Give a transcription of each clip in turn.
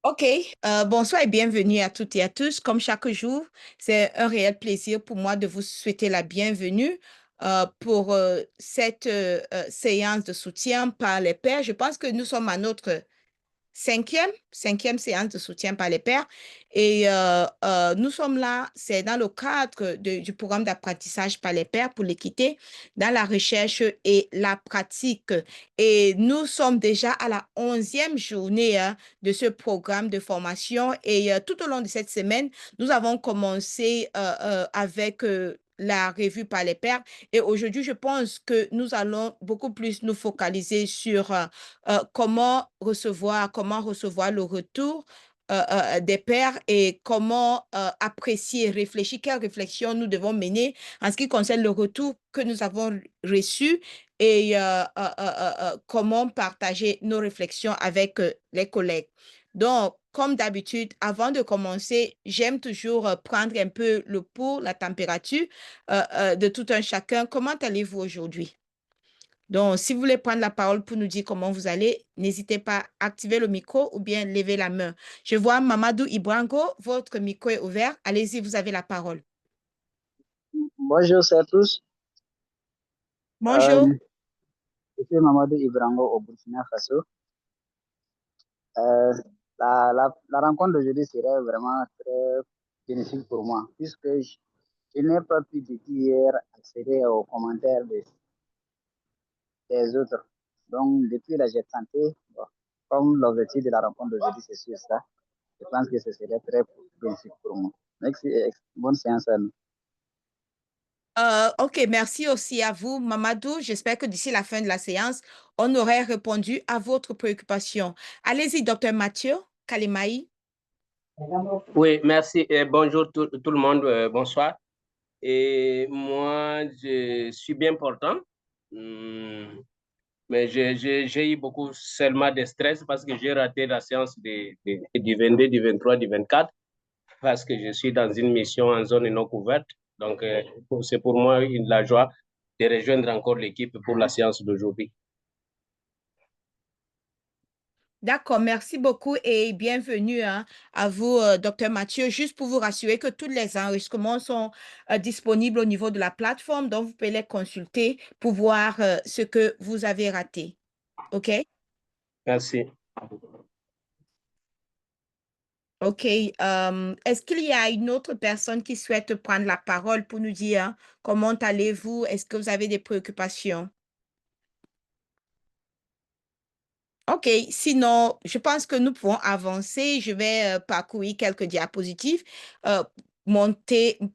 OK, bonsoir et bienvenue à toutes et à tous. Comme chaque jour, c'est un réel plaisir pour moi de vous souhaiter la bienvenue pour cette séance de soutien par les pairs. Je pense que nous sommes à notre cinquième séance de soutien par les pairs. Et nous sommes là, c'est dans le cadre du programme d'apprentissage par les pairs pour l'équité, dans la recherche et la pratique. Et nous sommes déjà à la 11e journée de ce programme de formation. Et tout au long de cette semaine, nous avons commencé avec la revue par les pairs. Et aujourd'hui, je pense que nous allons beaucoup plus nous focaliser sur comment recevoir le retour des pairs et comment apprécier, réfléchir, quelles réflexions nous devons mener en ce qui concerne le retour que nous avons reçu et comment partager nos réflexions avec les collègues. Donc, comme d'habitude, avant de commencer, j'aime toujours prendre un peu le pouls, la température de tout un chacun. Comment allez-vous aujourd'hui? Donc, si vous voulez prendre la parole pour nous dire comment vous allez, n'hésitez pas à activer le micro ou bien lever la main. Je vois Mamadou Ibrango, votre micro est ouvert. Allez-y, vous avez la parole. Bonjour à tous. Bonjour. Je suis Mamadou Ibrango au Burkina Faso. Euh, la rencontre d'aujourd'hui serait vraiment très bénéfique pour moi, puisque je n'ai pas pu depuis hier accéder aux commentaires des autres. Donc, depuis là, j'ai tenté, bon, comme l'objectif de la rencontre d'aujourd'hui, c'est sur ça, je pense que ce serait très bénéfique pour moi. Merci et bonne séance à nous. OK, merci aussi à vous, Mamadou. J'espère que d'ici la fin de la séance, on aurait répondu à votre préoccupation. Allez-y, docteur Mathieu Kalemaï. Oui, merci et bonjour tout le monde, bonsoir. Et moi, je suis bien portant, mais j'ai eu beaucoup seulement de stress parce que j'ai raté la séance du 22, du 23, du 24 parce que je suis dans une mission en zone non couverte. Donc, c'est pour moi la joie de rejoindre encore l'équipe pour la séance d'aujourd'hui. D'accord, merci beaucoup et bienvenue hein, à vous, docteur Mathieu. Juste pour vous rassurer que tous les enregistrements sont disponibles au niveau de la plateforme, donc vous pouvez les consulter pour voir ce que vous avez raté. OK? Merci. OK. Est-ce qu'il y a une autre personne qui souhaite prendre la parole pour nous dire hein, comment allez-vous? Est-ce que vous avez des préoccupations? OK, sinon, je pense que nous pouvons avancer. Je vais parcourir quelques diapositives euh,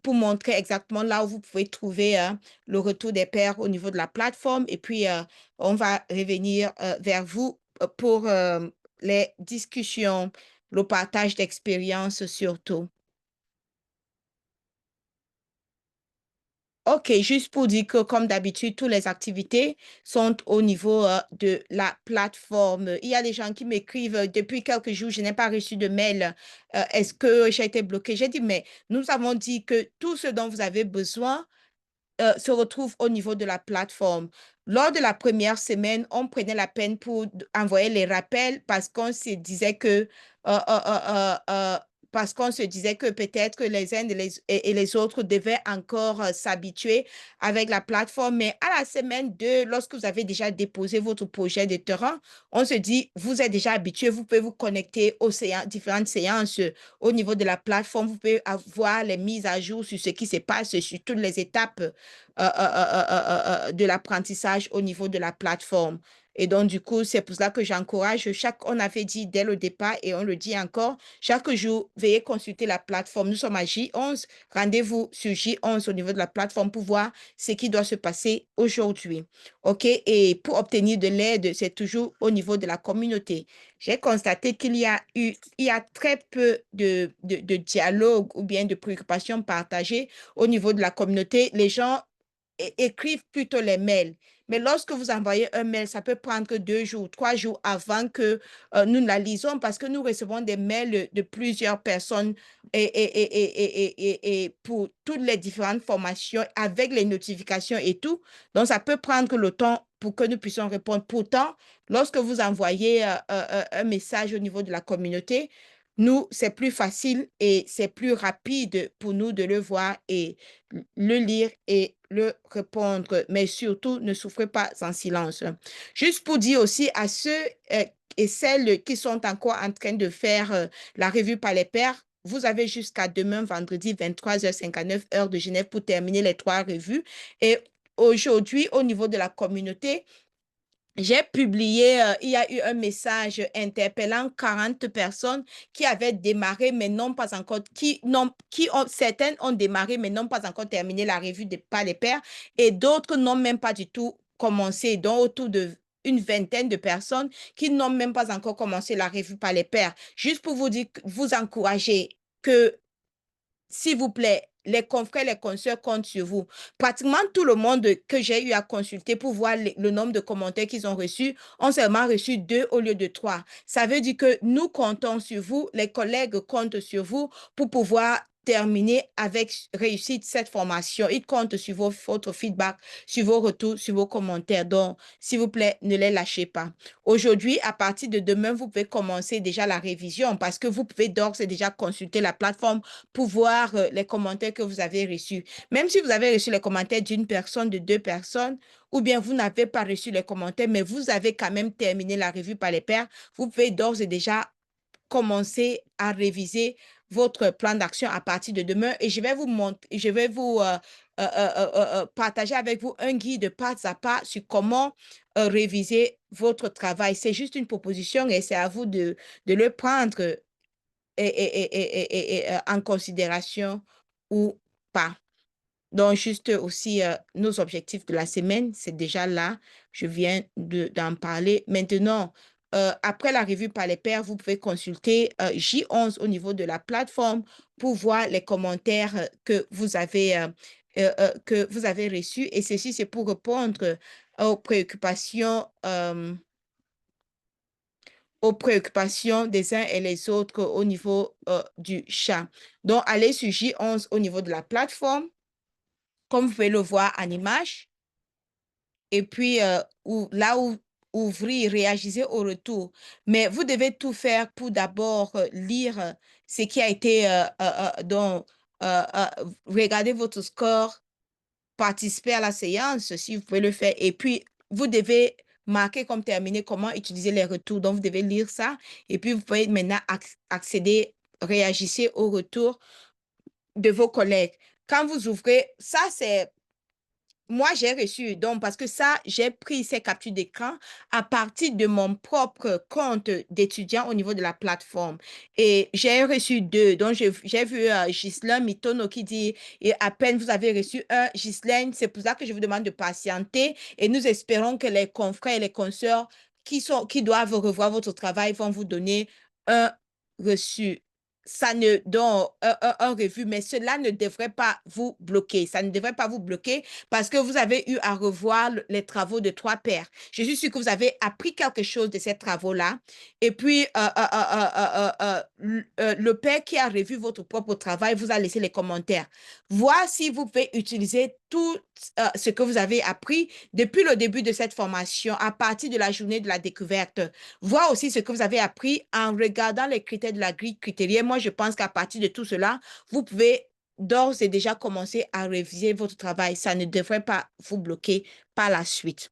pour montrer exactement là où vous pouvez trouver le retour des pairs au niveau de la plateforme. Et puis, on va revenir vers vous pour les discussions, le partage d'expériences surtout. OK, juste pour dire que, comme d'habitude, toutes les activités sont au niveau de la plateforme. Il y a des gens qui m'écrivent depuis quelques jours, je n'ai pas reçu de mail. Est-ce que j'ai été bloquée? J'ai dit, mais nous avons dit que tout ce dont vous avez besoin se retrouve au niveau de la plateforme. Lors de la première semaine, on prenait la peine pour envoyer les rappels parce qu'on se disait que euh, euh, euh, euh, parce qu'on se disait que peut-être les uns et les autres devaient encore s'habituer avec la plateforme. Mais à la semaine 2, lorsque vous avez déjà déposé votre projet de terrain, on se dit, vous êtes déjà habitué, vous pouvez vous connecter aux différentes séances au niveau de la plateforme. Vous pouvez avoir les mises à jour sur ce qui se passe, sur toutes les étapes de l'apprentissage au niveau de la plateforme. Et donc, du coup, c'est pour cela que j'encourage on avait dit dès le départ et on le dit encore, chaque jour, veuillez consulter la plateforme. Nous sommes à J11, rendez-vous sur J11 au niveau de la plateforme pour voir ce qui doit se passer aujourd'hui. OK? Et pour obtenir de l'aide, c'est toujours au niveau de la communauté. J'ai constaté il y a très peu de dialogue ou bien de préoccupations partagées au niveau de la communauté. Les gens écrivent plutôt les mails. Mais lorsque vous envoyez un mail, ça peut prendre 2 jours, 3 jours avant que nous ne la lisons parce que nous recevons des mails de plusieurs personnes et pour toutes les différentes formations avec les notifications et tout. Donc, ça peut prendre le temps pour que nous puissions répondre. Pourtant, lorsque vous envoyez un message au niveau de la communauté, nous, c'est plus facile et c'est plus rapide pour nous de le voir et le lire et le répondre. Mais surtout, ne souffrez pas en silence. Juste pour dire aussi à ceux et celles qui sont encore en train de faire la revue par les pairs, vous avez jusqu'à demain, vendredi, 23h59, heure de Genève, pour terminer les 3 revues. Et aujourd'hui, au niveau de la communauté, j'ai publié, il y a eu un message interpellant 40 personnes qui avaient démarré, mais non pas encore, certaines ont démarré, mais n'ont pas encore terminé la revue de Pas les Pairs, et d'autres n'ont même pas du tout commencé, donc autour de une vingtaine de personnes qui n'ont même pas encore commencé la revue Pas les Pairs. Juste pour vous dire, vous encourager que s'il vous plaît, les confrères, les consoeurs comptent sur vous. Pratiquement tout le monde que j'ai eu à consulter pour voir le nombre de commentaires qu'ils ont reçus ont seulement reçu 2 au lieu de 3. Ça veut dire que nous comptons sur vous, les collègues comptent sur vous pour pouvoir terminer avec réussite cette formation. Ils comptent sur votre feedback, sur vos retours, sur vos commentaires. Donc, s'il vous plaît, ne les lâchez pas. Aujourd'hui, à partir de demain, vous pouvez commencer déjà la révision parce que vous pouvez d'ores et déjà consulter la plateforme pour voir les commentaires que vous avez reçus. Même si vous avez reçu les commentaires d'une personne, de 2 personnes, ou bien vous n'avez pas reçu les commentaires, mais vous avez quand même terminé la revue par les pairs, vous pouvez d'ores et déjà commencer à réviser votre plan d'action à partir de demain et je vais vous montrer, je vais vous partager avec vous un guide pas à pas sur comment réviser votre travail. C'est juste une proposition et c'est à vous de le prendre en considération ou pas. Donc, juste aussi, nos objectifs de la semaine, c'est déjà là. Je viens d'en parler. Maintenant, après la revue par les pairs, vous pouvez consulter J11 au niveau de la plateforme pour voir les commentaires que vous avez reçus. Et ceci, c'est pour répondre aux préoccupations des uns et les autres au niveau du chat. Donc, allez sur J11 au niveau de la plateforme, comme vous pouvez le voir en image. Et puis, ouvrir, réagissez au retour. Mais vous devez tout faire pour d'abord lire ce qui a été, regarder votre score, participer à la séance si vous pouvez le faire. Et puis, vous devez marquer comme terminé comment utiliser les retours. Donc, vous devez lire ça. Et puis, vous pouvez maintenant accéder, réagissez au retour de vos collègues. Quand vous ouvrez, ça, c'est... Moi, j'ai reçu, donc, parce que ça, j'ai pris ces captures d'écran à partir de mon propre compte d'étudiant au niveau de la plateforme. Et j'ai reçu 2. Donc, j'ai vu Ghislain Mitono qui dit, et à peine vous avez reçu un, Ghislain, c'est pour ça que je vous demande de patienter. Et nous espérons que les confrères et les consoeurs qui doivent revoir votre travail vont vous donner un reçu. Ça ne donne un revue, mais cela ne devrait pas vous bloquer. Ça ne devrait pas vous bloquer parce que vous avez eu à revoir les travaux de 3 pairs. Je suis sûre que vous avez appris quelque chose de ces travaux-là. Et puis, le père qui a revu votre propre travail vous a laissé les commentaires. Voir si vous pouvez utiliser tout ce que vous avez appris depuis le début de cette formation à partir de la journée de la découverte. Voir aussi ce que vous avez appris en regardant les critères de la grille critérielle. Moi, je pense qu'à partir de tout cela, vous pouvez d'ores et déjà commencer à réviser votre travail. Ça ne devrait pas vous bloquer par la suite.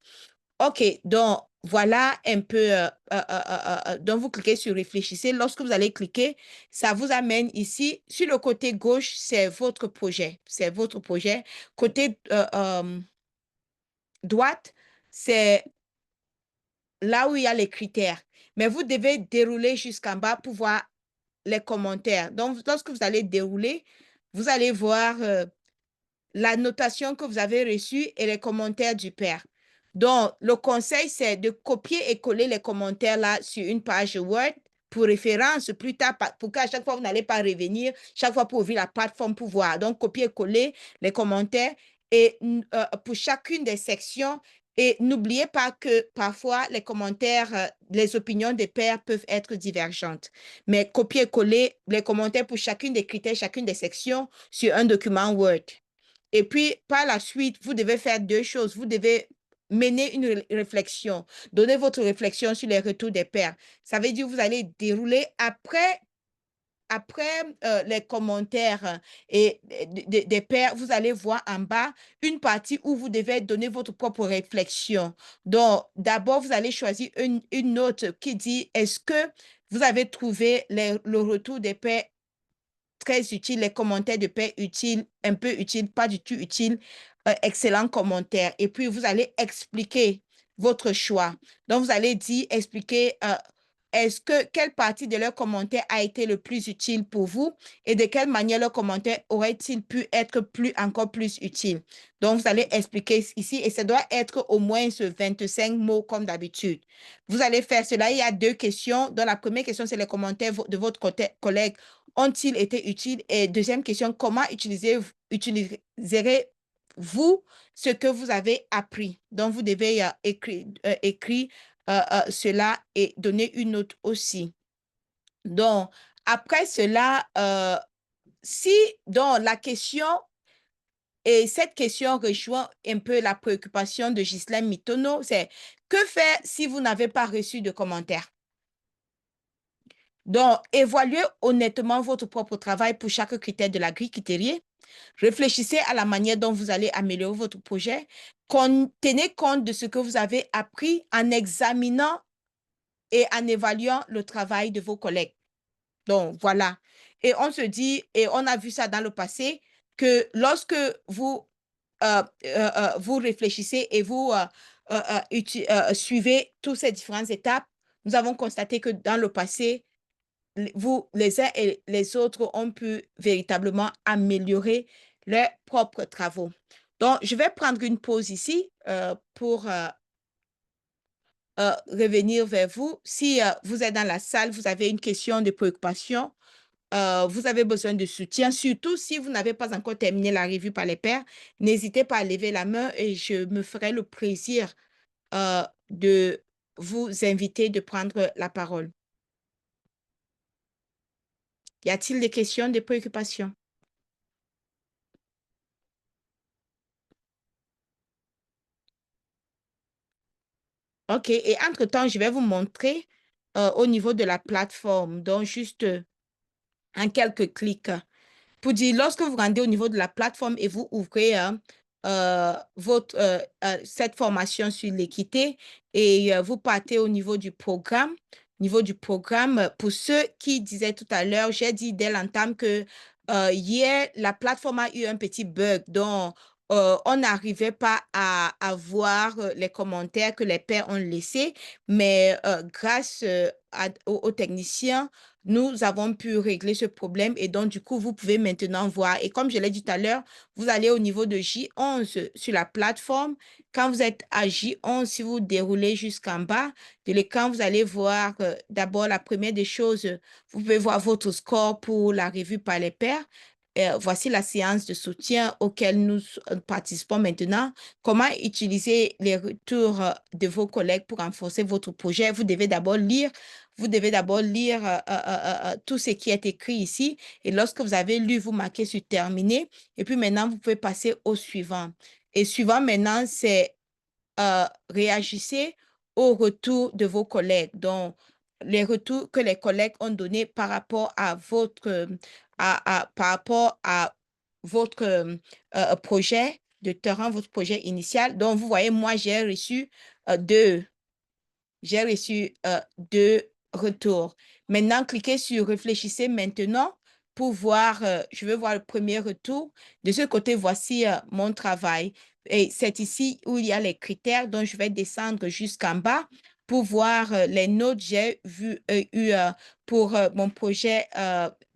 OK, donc voilà un peu, donc vous cliquez sur réfléchissez. Lorsque vous allez cliquer, ça vous amène ici. Sur le côté gauche, c'est votre projet. C'est votre projet. Côté droite, c'est là où il y a les critères. Mais vous devez dérouler jusqu'en bas pour voir les commentaires. Donc, lorsque vous allez dérouler, vous allez voir la notation que vous avez reçue et les commentaires du père. Donc, le conseil, c'est de copier et coller les commentaires là sur une page Word pour référence plus tard, pour qu'à chaque fois, vous n'allez pas revenir, chaque fois pour ouvrir la plateforme pour voir. Donc, copier et coller les commentaires et pour chacune des sections. Et n'oubliez pas que parfois, les commentaires, les opinions des pairs peuvent être divergentes. Mais copier et coller les commentaires pour chacune des critères, chacune des sections sur un document Word. Et puis, par la suite, vous devez faire 2 choses. Vous devez mener une réflexion, donner votre réflexion sur les retours des pairs. Ça veut dire que vous allez dérouler après après les commentaires et des pairs, vous allez voir en bas une partie où vous devez donner votre propre réflexion. Donc, d'abord, vous allez choisir une note qui dit, est-ce que vous avez trouvé le retour des pairs très utile, les commentaires de paix utiles, un peu utiles, pas du tout utiles, excellents commentaires. Et puis, vous allez expliquer votre choix. Donc, vous allez expliquer quelle partie de leur commentaire a été le plus utile pour vous et de quelle manière leur commentaire aurait-il pu être encore plus utile. Donc, vous allez expliquer ici et ça doit être au moins 25 mots comme d'habitude. Vous allez faire cela. Il y a 2 questions. Donc, la première question, c'est les commentaires de votre collègue ont-ils été utiles? Et deuxième question, comment utiliserez-vous ce que vous avez appris? Donc, vous devez écrire cela et donner une note aussi. Donc, après cela, si dans la question, et cette question rejoint un peu la préoccupation de Ghislaine Mitono, c'est que faire si vous n'avez pas reçu de commentaires? Donc, évaluez honnêtement votre propre travail pour chaque critère de la grille Kitérier. Réfléchissez à la manière dont vous allez améliorer votre projet. Tenez compte de ce que vous avez appris en examinant et en évaluant le travail de vos collègues. Donc, voilà. Et on se dit, et on a vu ça dans le passé, que lorsque vous, vous réfléchissez et vous suivez toutes ces différentes étapes, nous avons constaté que dans le passé, vous, les uns et les autres, ont pu véritablement améliorer leurs propres travaux. Donc, je vais prendre une pause ici pour revenir vers vous. Si vous êtes dans la salle, vous avez une question de préoccupation, vous avez besoin de soutien, surtout si vous n'avez pas encore terminé la revue par les pairs, n'hésitez pas à lever la main et je me ferai le plaisir de vous inviter de prendre la parole. Y a-t-il des questions, des préoccupations? OK. Et entre-temps, je vais vous montrer au niveau de la plateforme. Donc, juste en quelques clics. Pour dire, lorsque vous rendez au niveau de la plateforme et vous ouvrez cette formation sur l'équité et vous partez au niveau du programme. Pour ceux qui disaient tout à l'heure, j'ai dit dès l'entame que hier, la plateforme a eu un petit bug. Donc, on n'arrivait pas à voir les commentaires que les pairs ont laissés, mais grâce aux techniciens, nous avons pu régler ce problème et donc, du coup, vous pouvez maintenant voir. Et comme je l'ai dit tout à l'heure, vous allez au niveau de J11 sur la plateforme. Quand vous êtes à J11, si vous déroulez jusqu'en bas de l'écran, vous allez voir d'abord la première des choses, vous pouvez voir votre score pour la revue par les pairs. Voici la séance de soutien auquel nous participons maintenant. Comment utiliser les retours de vos collègues pour renforcer votre projet? Vous devez d'abord lire tout ce qui est écrit ici. Et lorsque vous avez lu, vous marquez sur terminé. Et puis maintenant, vous pouvez passer au suivant. Et suivant maintenant, c'est réagissez au retour de vos collègues. Donc, les retours que les collègues ont donnés par rapport à votre projet de terrain, votre projet initial. Donc, vous voyez, moi, j'ai reçu deux retours. Maintenant, cliquez sur Réfléchissez maintenant pour voir, je veux voir le premier retour. De ce côté, voici mon travail. Et c'est ici où il y a les critères, donc je vais descendre jusqu'en bas pour voir les notes que j'ai eues pour mon projet.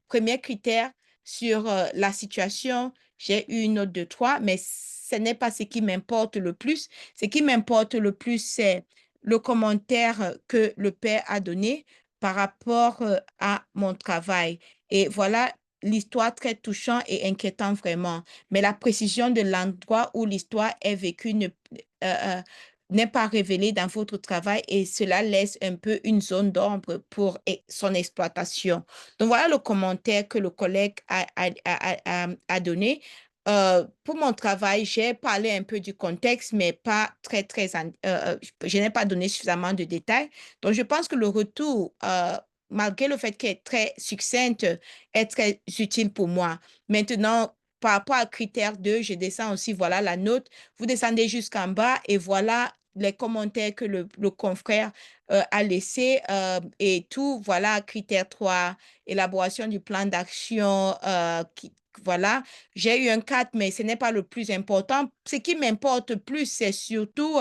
Premier critère sur la situation, j'ai eu une note de 3, mais ce n'est pas ce qui m'importe le plus. Ce qui m'importe le plus, c'est le commentaire que le père a donné par rapport à mon travail. Et voilà l'histoire très touchante et inquiétante vraiment. Mais la précision de l'endroit où l'histoire est vécue n'est pas révélée dans votre travail et cela laisse un peu une zone d'ombre pour son exploitation. Donc, voilà le commentaire que le collègue a donné. Pour mon travail, j'ai parlé un peu du contexte, mais pas je n'ai pas donné suffisamment de détails. Donc, je pense que le retour malgré le fait qu'elle est très succincte, est très utile pour moi. Maintenant, par rapport à critère 2, je descends aussi, voilà la note. Vous descendez jusqu'en bas et voilà les commentaires que le confrère a laissés et tout. Voilà, critère 3, élaboration du plan d'action. Voilà, j'ai eu un 4, mais ce n'est pas le plus important. Ce qui m'importe plus, c'est surtout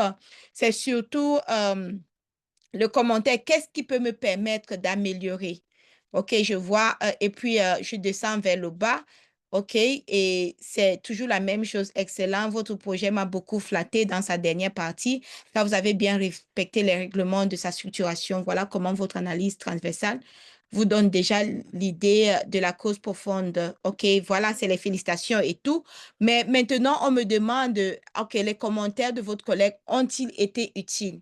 le commentaire. Qu'est-ce qui peut me permettre d'améliorer? OK, je vois. Et puis, je descends vers le bas. OK, et c'est toujours la même chose. Excellent. Votre projet m'a beaucoup flatté dans sa dernière partie, car vous avez bien respecté les règlements de sa structuration. Voilà comment votre analyse transversale vous donne déjà l'idée de la cause profonde. OK, voilà, c'est les félicitations et tout. Mais maintenant, on me demande, OK, les commentaires de votre collègue ont-ils été utiles?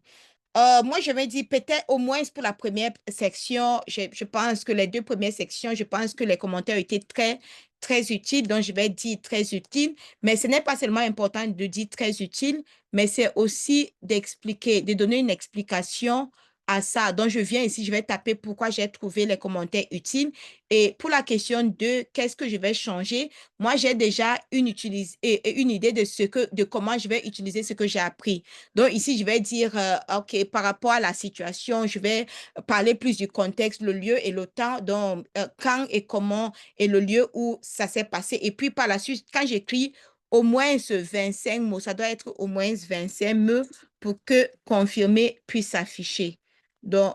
Moi, je vais dire peut-être au moins pour la première section, je pense que les 2 premières sections, je pense que les commentaires ont été très, très utiles. Donc, je vais dire très utiles. Mais ce n'est pas seulement important de dire très utile, mais c'est aussi d'expliquer, de donner une explication à ça. Donc, je viens ici, je vais taper pourquoi j'ai trouvé les commentaires utiles. Et pour la question 2, qu'est-ce que je vais changer? Moi, j'ai déjà une idée de comment je vais utiliser ce que j'ai appris. Donc ici, je vais dire, OK, par rapport à la situation, je vais parler plus du contexte, le lieu et le temps, donc quand et comment et le lieu où ça s'est passé. Et puis par la suite, quand j'écris au moins 25 mots, ça doit être au moins 25 mots pour que confirmer puisse s'afficher. Donc,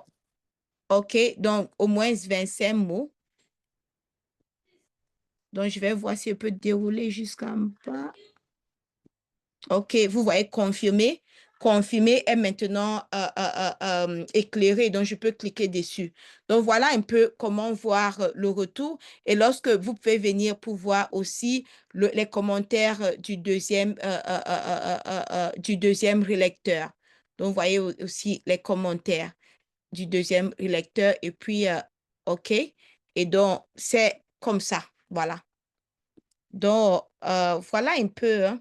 OK, donc au moins 25 mots. Donc, je vais voir si je peux dérouler jusqu'en bas. OK, vous voyez confirmer. Confirmer est maintenant éclairé, donc je peux cliquer dessus. Donc, voilà un peu comment voir le retour. Et lorsque vous pouvez venir pour voir aussi les commentaires du deuxième relecteur. Donc, vous voyez aussi les commentaires du deuxième relecteur. Et puis, OK. Et donc, c'est comme ça. Voilà. Donc, voilà un peu, hein.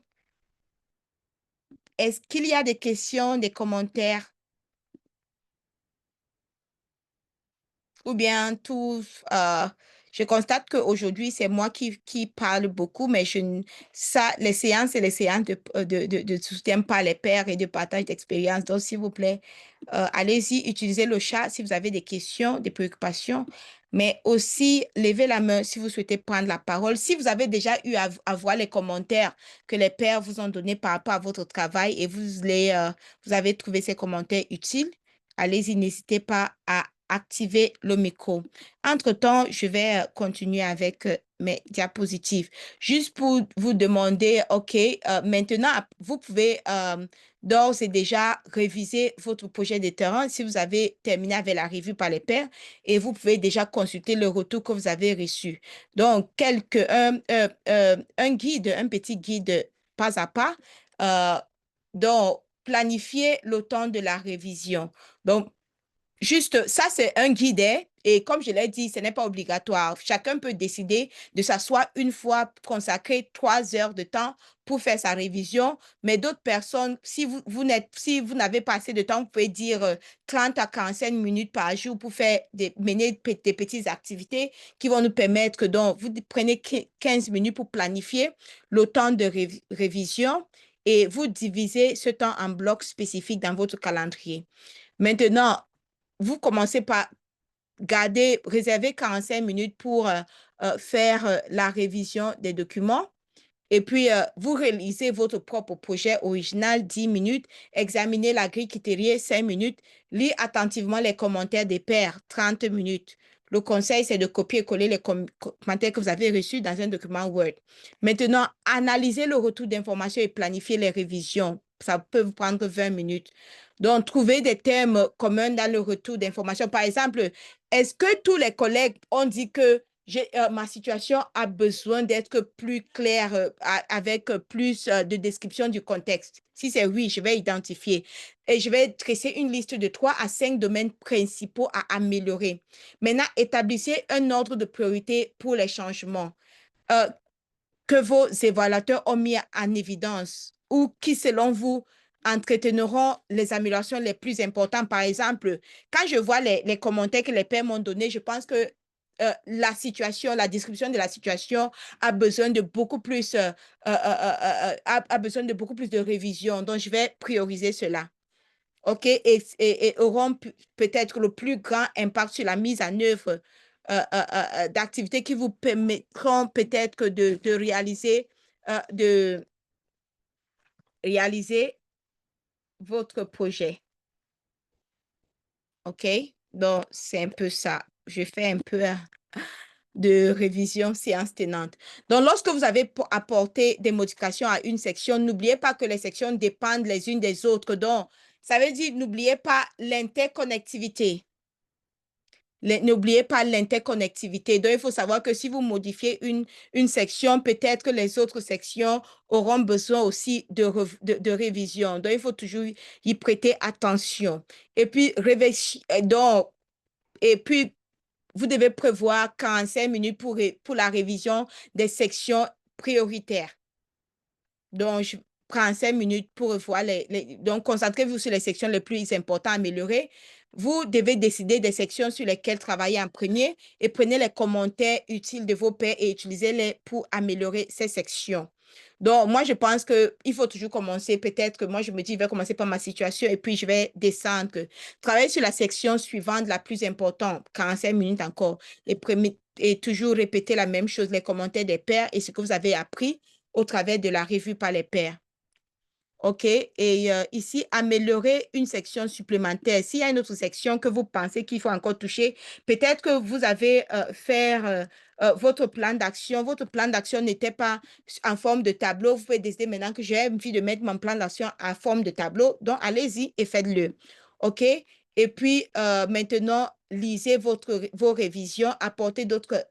Est-ce qu'il y a des questions, des commentaires ou bien tout? Je constate qu'aujourd'hui, c'est moi qui parle beaucoup, mais les séances, c'est les séances de soutien par les pairs et de partage d'expérience. Donc, s'il vous plaît, allez-y, utilisez le chat si vous avez des questions, des préoccupations, mais aussi levez la main si vous souhaitez prendre la parole. Si vous avez déjà eu à voir les commentaires que les pairs vous ont donnés par rapport à votre travail et vous avez trouvé ces commentaires utiles, allez-y, n'hésitez pas à activer le micro. Entre-temps, je vais continuer avec mes diapositives. Juste pour vous demander, OK, maintenant, vous pouvez d'ores et déjà réviser votre projet de terrain si vous avez terminé avec la revue par les pairs et vous pouvez déjà consulter le retour que vous avez reçu. Donc, un guide, un petit guide pas à pas. Donc, planifier le temps de la révision. Donc, juste, ça, c'est un guide, hein, et comme je l'ai dit, ce n'est pas obligatoire. Chacun peut décider de s'asseoir une fois, consacrer 3 heures de temps pour faire sa révision. Mais d'autres personnes, si vous n'avez pas assez de temps, vous pouvez dire 30 à 45 minutes par jour pour mener des petites activités qui vont nous permettre que, donc, vous prenez 15 minutes pour planifier le temps de révision et vous divisez ce temps en blocs spécifiques dans votre calendrier. Maintenant, vous commencez par réserver 45 minutes pour faire la révision des documents. Et puis, vous réalisez votre propre projet original, 10 minutes, examinez la grille Kitterier, 5 minutes, lire attentivement les commentaires des pairs, 30 minutes. Le conseil, c'est de copier-coller les commentaires que vous avez reçus dans un document Word. Maintenant, analysez le retour d'informations et planifiez les révisions. Ça peut vous prendre 20 minutes. Donc, trouver des thèmes communs dans le retour d'informations. Par exemple, est-ce que tous les collègues ont dit que ma situation a besoin d'être plus claire avec plus de description du contexte? Si c'est oui, je vais identifier et je vais dresser une liste de 3 à 5 domaines principaux à améliorer. Maintenant, établissez un ordre de priorité pour les changements que vos évaluateurs ont mis en évidence ou qui, selon vous, entretiendront les améliorations les plus importantes. Par exemple, quand je vois les commentaires que les pairs m'ont donnés, je pense que la situation, la description de la situation a besoin de beaucoup plus, a besoin de beaucoup plus de révision. Donc, je vais prioriser cela. OK? Et auront peut-être le plus grand impact sur la mise en œuvre d'activités qui vous permettront peut-être de réaliser votre projet. OK? Donc, c'est un peu ça. Je fais un peu de révision séance tenante. Donc, lorsque vous avez apporté des modifications à une section, n'oubliez pas que les sections dépendent les unes des autres. Donc, ça veut dire, n'oubliez pas l'interconnectivité. N'oubliez pas l'interconnectivité. Donc, il faut savoir que si vous modifiez une section, peut-être que les autres sections auront besoin aussi de révision. Donc, il faut toujours y prêter attention. Et puis, vous devez prévoir 45 minutes pour la révision des sections prioritaires. Donc, je prends 5 minutes pour voir donc, concentrez-vous sur les sections les plus importantes à améliorer. Vous devez décider des sections sur lesquelles travailler en premier et prenez les commentaires utiles de vos pairs et utilisez-les pour améliorer ces sections. Donc, moi, je pense qu'il faut toujours commencer. Peut-être que moi, je me dis, je vais commencer par ma situation et puis je vais descendre. Travailler sur la section suivante, la plus importante, 45 minutes encore. Et toujours répéter la même chose, les commentaires des pairs et ce que vous avez appris au travers de la revue par les pairs. OK? Et ici, améliorer une section supplémentaire. S'il y a une autre section que vous pensez qu'il faut encore toucher, peut-être que vous avez fait votre plan d'action. Votre plan d'action n'était pas en forme de tableau. Vous pouvez décider maintenant que j'ai envie de mettre mon plan d'action en forme de tableau. Donc, allez-y et faites-le. OK? Et puis, maintenant, lisez vos révisions, apportez d'autres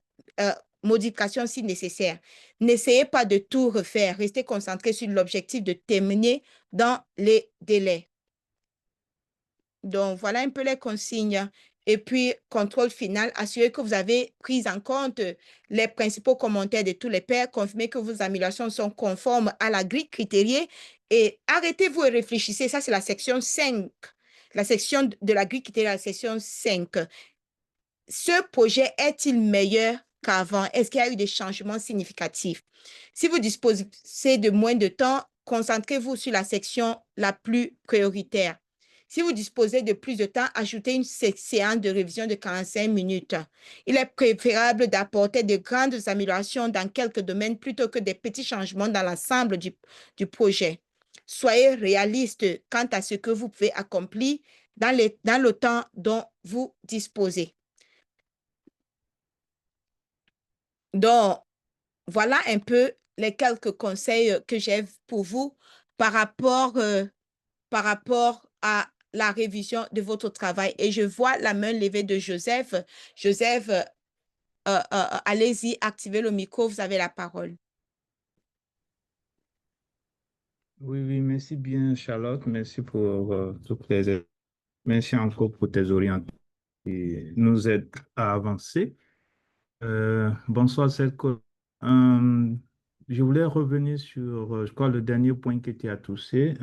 modifications si nécessaire. N'essayez pas de tout refaire. Restez concentré sur l'objectif de terminer dans les délais. Donc, voilà un peu les consignes. Et puis, contrôle final, assurez que vous avez pris en compte les principaux commentaires de tous les pairs, confirmez que vos améliorations sont conformes à la grille critériée et arrêtez-vous et réfléchissez. Ça, c'est la section 5. La section de la grille critériée, la section 5. Ce projet est-il meilleur qu'avant? Est-ce qu'il y a eu des changements significatifs? Si vous disposez de moins de temps, concentrez-vous sur la section la plus prioritaire. Si vous disposez de plus de temps, ajoutez une séance de révision de 45 minutes. Il est préférable d'apporter de grandes améliorations dans quelques domaines plutôt que des petits changements dans l'ensemble du projet. Soyez réaliste quant à ce que vous pouvez accomplir dans le temps dont vous disposez. Donc, voilà un peu les quelques conseils que j'ai pour vous par rapport à la révision de votre travail. Et je vois la main levée de Joseph. Joseph, allez-y, activez le micro, vous avez la parole. Oui, oui, merci bien, Charlotte. Merci pour toutes les... Merci encore pour tes orientations qui nous aident à avancer. Bonsoir, Selko. Je voulais revenir sur, je crois, le dernier point qui était à toucher,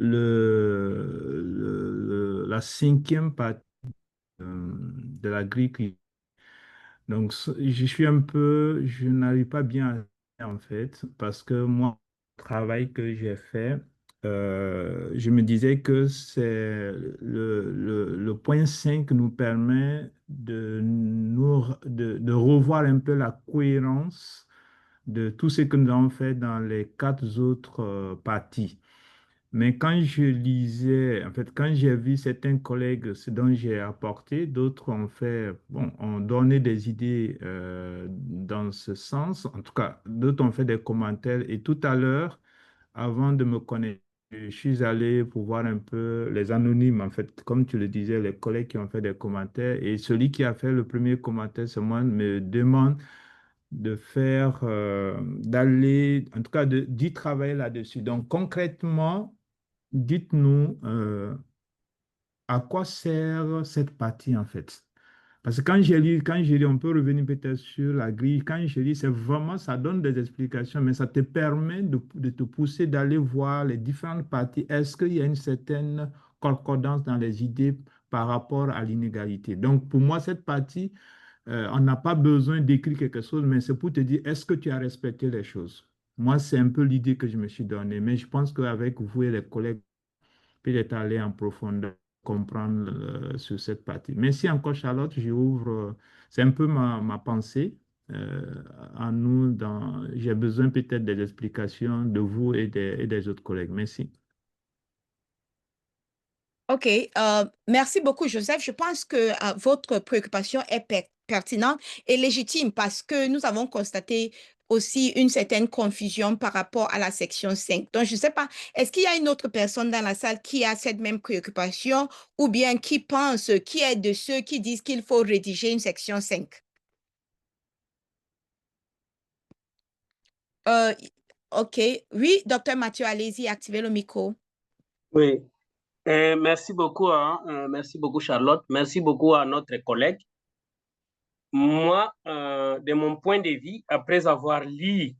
la cinquième partie de la grille. Donc, je suis un peu, je n'arrive pas bien en fait, parce que moi, le travail que j'ai fait, je me disais que c'est le point 5 nous permet de revoir un peu la cohérence de tout ce que nous avons fait dans les quatre autres parties. Mais quand je lisais, en fait, quand j'ai vu certains collègues, ce dont j'ai apporté, d'autres ont fait, bon, ont donné des idées dans ce sens. En tout cas, d'autres ont fait des commentaires. Et tout à l'heure, avant de me connecter, je suis allé pour voir un peu les anonymes, en fait, comme tu le disais, les collègues qui ont fait des commentaires. Et celui qui a fait le premier commentaire, c'est moi, me demande de faire, d'aller, en tout cas, d'y travailler là-dessus. Donc, concrètement, dites-nous à quoi sert cette partie en fait? Parce que quand j'ai lu, on peut revenir peut-être sur la grille. Quand j'ai lu, c'est vraiment, ça donne des explications, mais ça te permet de te pousser d'aller voir les différentes parties. Est-ce qu'il y a une certaine concordance dans les idées par rapport à l'inégalité? Donc, pour moi, cette partie, on n'a pas besoin d'écrire quelque chose, mais c'est pour te dire, est-ce que tu as respecté les choses? Moi, c'est un peu l'idée que je me suis donnée, mais je pense qu'avec vous et les collègues, peut-être aller en profondeur, comprendre sur cette partie. Merci encore, Charlotte. J'ouvre, c'est un peu ma pensée. À nous, j'ai besoin peut-être des explications de vous et des autres collègues. Merci. OK, merci beaucoup, Joseph. Je pense que votre préoccupation est pertinente et légitime parce que nous avons constaté aussi une certaine confusion par rapport à la section 5. Donc, je ne sais pas, est-ce qu'il y a une autre personne dans la salle qui a cette même préoccupation ou bien qui pense, qui est de ceux qui disent qu'il faut rédiger une section 5? OK, oui, docteur Mathieu, allez-y, activez le micro. Oui, merci beaucoup, merci beaucoup Charlotte, merci beaucoup à notre collègue. Moi, de mon point de vue, après avoir lu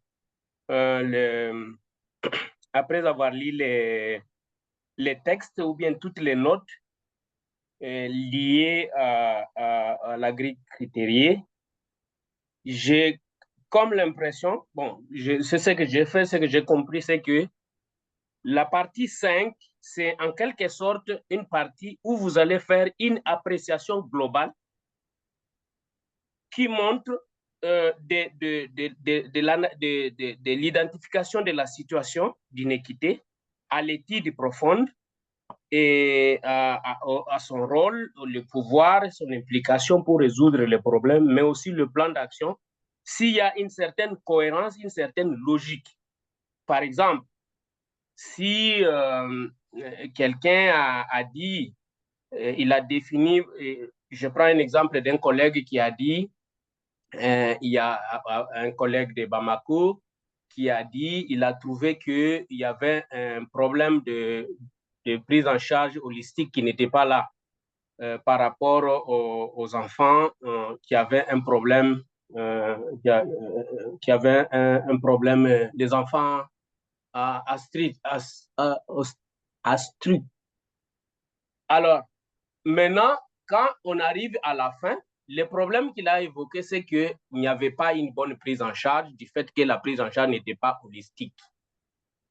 les textes ou bien toutes les notes liées à la grille critériée, j'ai comme l'impression, bon, c'est ce que j'ai fait, ce que j'ai compris, c'est que la partie 5, c'est en quelque sorte une partie où vous allez faire une appréciation globale qui montre de l'identification de la situation d'inéquité à l'étude profonde et à son rôle, le pouvoir, son implication pour résoudre les problèmes, mais aussi le plan d'action, s'il y a une certaine cohérence, une certaine logique. Par exemple, si quelqu'un a dit, il a défini, je prends un exemple d'un collègue qui a dit, il y a un collègue de Bamako qui a dit, il a trouvé qu'il y avait un problème de prise en charge holistique qui n'était pas là par rapport aux enfants qui avaient un problème, qui avaient un problème des enfants Astrid. Alors, maintenant, quand on arrive à la fin, le problème qu'il a évoqué, c'est qu'il n'y avait pas une bonne prise en charge du fait que la prise en charge n'était pas holistique,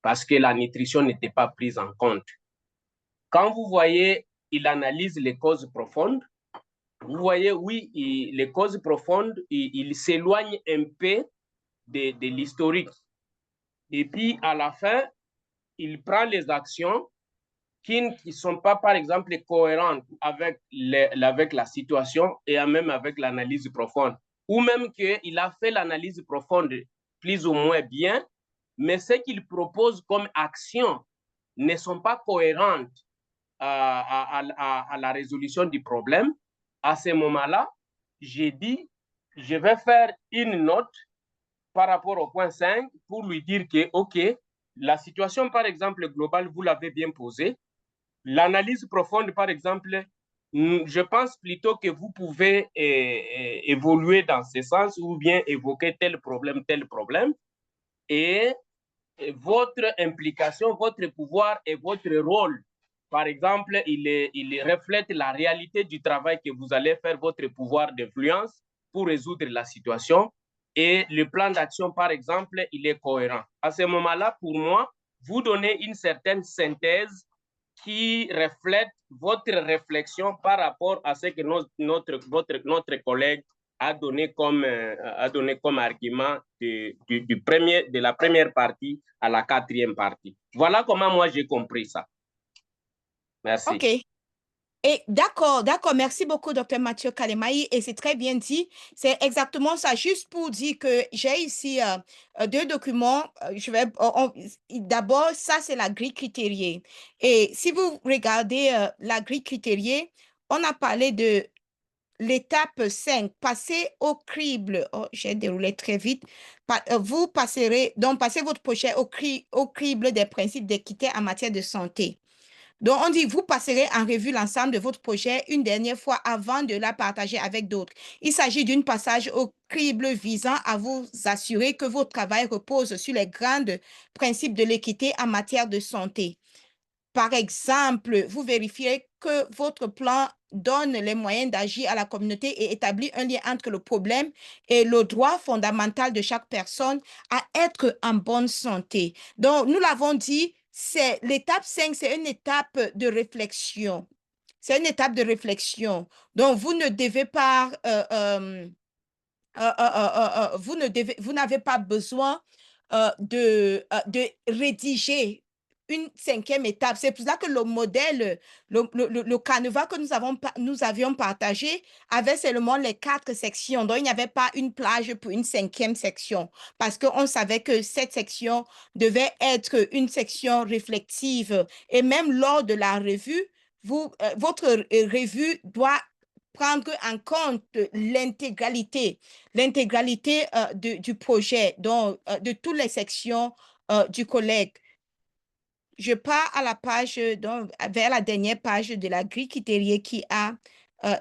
parce que la nutrition n'était pas prise en compte. Quand vous voyez, il analyse les causes profondes, vous voyez, oui, les causes profondes, il s'éloigne un peu de l'historique. Et puis, à la fin, il prend les actions qui ne sont pas, par exemple, cohérentes avec la situation et même avec l'analyse profonde. Ou même qu'il a fait l'analyse profonde plus ou moins bien, mais ce qu'il propose comme action ne sont pas cohérentes à la résolution du problème. À ce moment-là, j'ai dit, je vais faire une note par rapport au point 5 pour lui dire que, OK, la situation, par exemple, globale, vous l'avez bien posée. L'analyse profonde, par exemple, je pense plutôt que vous pouvez évoluer dans ce sens ou bien évoquer tel problème. Et votre implication, votre pouvoir et votre rôle, par exemple, il reflète la réalité du travail que vous allez faire, votre pouvoir d'influence pour résoudre la situation. Et le plan d'action, par exemple, il est cohérent. À ce moment-là, pour moi, vous donnez une certaine synthèse qui reflète votre réflexion par rapport à ce que notre collègue a donné comme argument de la première partie à la quatrième partie. Voilà comment moi j'ai compris ça. Merci. OK. Et d'accord, merci beaucoup, docteur Mathieu Kalemaï, et c'est très bien dit. C'est exactement ça, juste pour dire que j'ai ici deux documents. D'abord, ça, c'est la grille critériée. Et si vous regardez la grille critériée, on a parlé de l'étape 5, passer au crible. Oh, j'ai déroulé très vite. Vous passerez, donc passez votre projet au crible des principes d'équité en matière de santé. Donc, on dit, vous passerez en revue l'ensemble de votre projet une dernière fois avant de la partager avec d'autres. Il s'agit d'un passage au crible visant à vous assurer que votre travail repose sur les grands principes de l'équité en matière de santé. Par exemple, vous vérifierez que votre plan donne les moyens d'agir à la communauté et établit un lien entre le problème et le droit fondamental de chaque personne à être en bonne santé. Donc, nous l'avons dit, c'est l'étape 5, c'est une étape de réflexion. C'est une étape de réflexion. Donc, vous ne devez pas, vous n'avez pas besoin de rédiger une 5e étape. C'est pour ça que le modèle, le canevas que nous avions partagé avait seulement les 4 sections. Donc, il n'y avait pas une plage pour une 5e section parce qu'on savait que cette section devait être une section réflexive. Et même lors de la revue, votre revue doit prendre en compte l'intégralité du projet, donc de toutes les sections du collègue. Je pars à la page, donc, vers la dernière page de la grille Kitérier qui a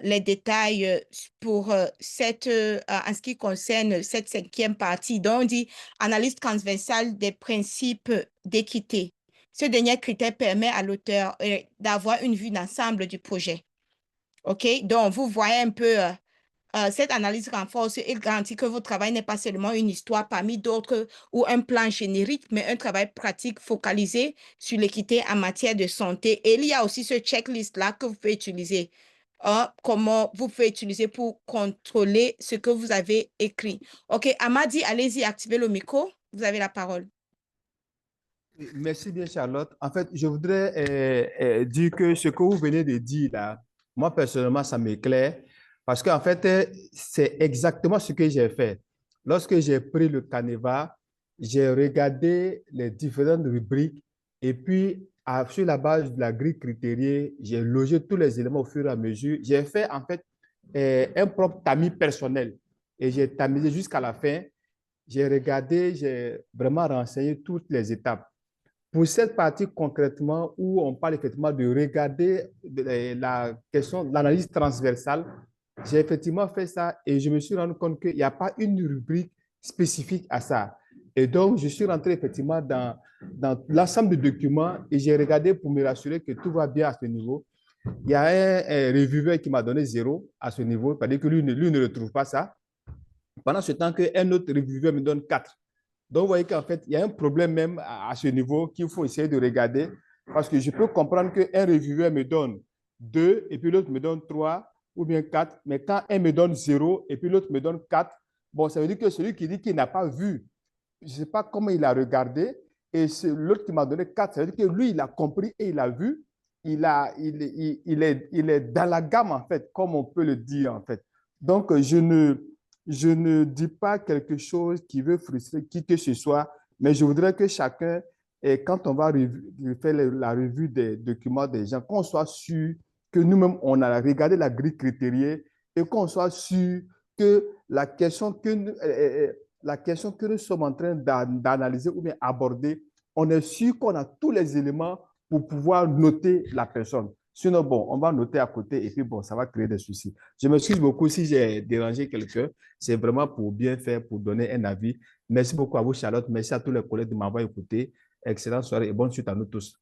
les détails pour en ce qui concerne cette 5e partie. Donc, on dit analyse transversale des principes d'équité. Ce dernier critère permet à l'auteur d'avoir une vue d'ensemble du projet. OK? Donc, vous voyez un peu, cette analyse renforce et garantit que votre travail n'est pas seulement une histoire parmi d'autres ou un plan générique, mais un travail pratique focalisé sur l'équité en matière de santé. Et il y a aussi ce checklist-là que vous pouvez utiliser. Comment vous pouvez utiliser pour contrôler ce que vous avez écrit. OK, Amadi, allez-y, activez le micro. Vous avez la parole. Merci bien, Charlotte. En fait, je voudrais dire que ce que vous venez de dire là, moi personnellement, ça m'éclaire parce qu'en fait, c'est exactement ce que j'ai fait. Lorsque j'ai pris le canevas, j'ai regardé les différentes rubriques et puis, sur la base de la grille critériée, j'ai logé tous les éléments au fur et à mesure. J'ai fait en fait un propre tamis personnel et j'ai tamisé jusqu'à la fin. J'ai regardé, j'ai vraiment renseigné toutes les étapes. Pour cette partie concrètement où on parle effectivement de regarder la question de l'analyse transversale, j'ai effectivement fait ça et je me suis rendu compte qu'il n'y a pas une rubrique spécifique à ça. Et donc, je suis rentré effectivement dans l'ensemble des documents et j'ai regardé pour me rassurer que tout va bien à ce niveau. Il y a un revieweur qui m'a donné 0 à ce niveau, c'est-à-dire que lui ne retrouve pas ça. Pendant ce temps qu'un autre revieweur me donne 4. Donc, vous voyez qu'en fait, il y a un problème même à ce niveau qu'il faut essayer de regarder parce que je peux comprendre qu'un revieweur me donne 2 et puis l'autre me donne 3 ou bien 4, mais quand un me donne 0 et puis l'autre me donne 4, bon, ça veut dire que celui qui dit qu'il n'a pas vu, je ne sais pas comment il a regardé, et l'autre qui m'a donné 4, ça veut dire que lui, il a compris et il a vu, il est dans la gamme, en fait, comme on peut le dire, en fait. Donc, je ne dis pas quelque chose qui veut frustrer qui que ce soit, mais je voudrais que chacun, quand on va faire la revue des documents des gens, qu'on soit sûr que nous-mêmes, on a regardé la grille critériée et qu'on soit sûr que la question que nous sommes en train d'analyser ou bien aborder, on est sûr qu'on a tous les éléments pour pouvoir noter la personne. Sinon, bon, on va noter à côté et puis bon, ça va créer des soucis. Je m'excuse beaucoup si j'ai dérangé quelqu'un. C'est vraiment pour bien faire, pour donner un avis. Merci beaucoup à vous, Charlotte. Merci à tous les collègues de m'avoir écouté. Excellente soirée et bonne suite à nous tous.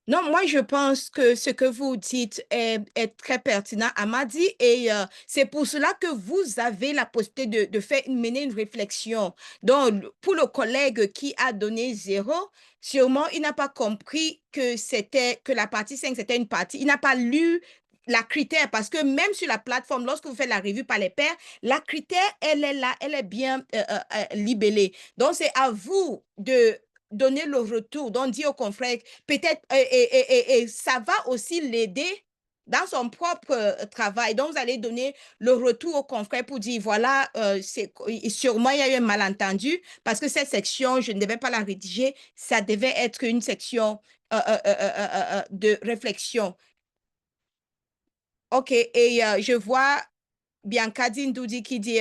Non, moi, je pense que ce que vous dites est très pertinent, Amadi, et c'est pour cela que vous avez la possibilité de mener une réflexion. Donc, pour le collègue qui a donné 0, sûrement, il n'a pas compris que la partie 5, c'était une partie. Il n'a pas lu la critère, parce que même sur la plateforme, lorsque vous faites la revue par les pairs, la critère, elle est là, elle est bien libellée. Donc, c'est à vous de donner le retour, donc dire au confrère, peut-être, et ça va aussi l'aider dans son propre travail. Donc, vous allez donner le retour au confrère pour dire, voilà, sûrement, il y a eu un malentendu parce que cette section, je ne devais pas la rédiger, ça devait être une section de réflexion. OK, et je vois Bianca Dindoudi qui dit,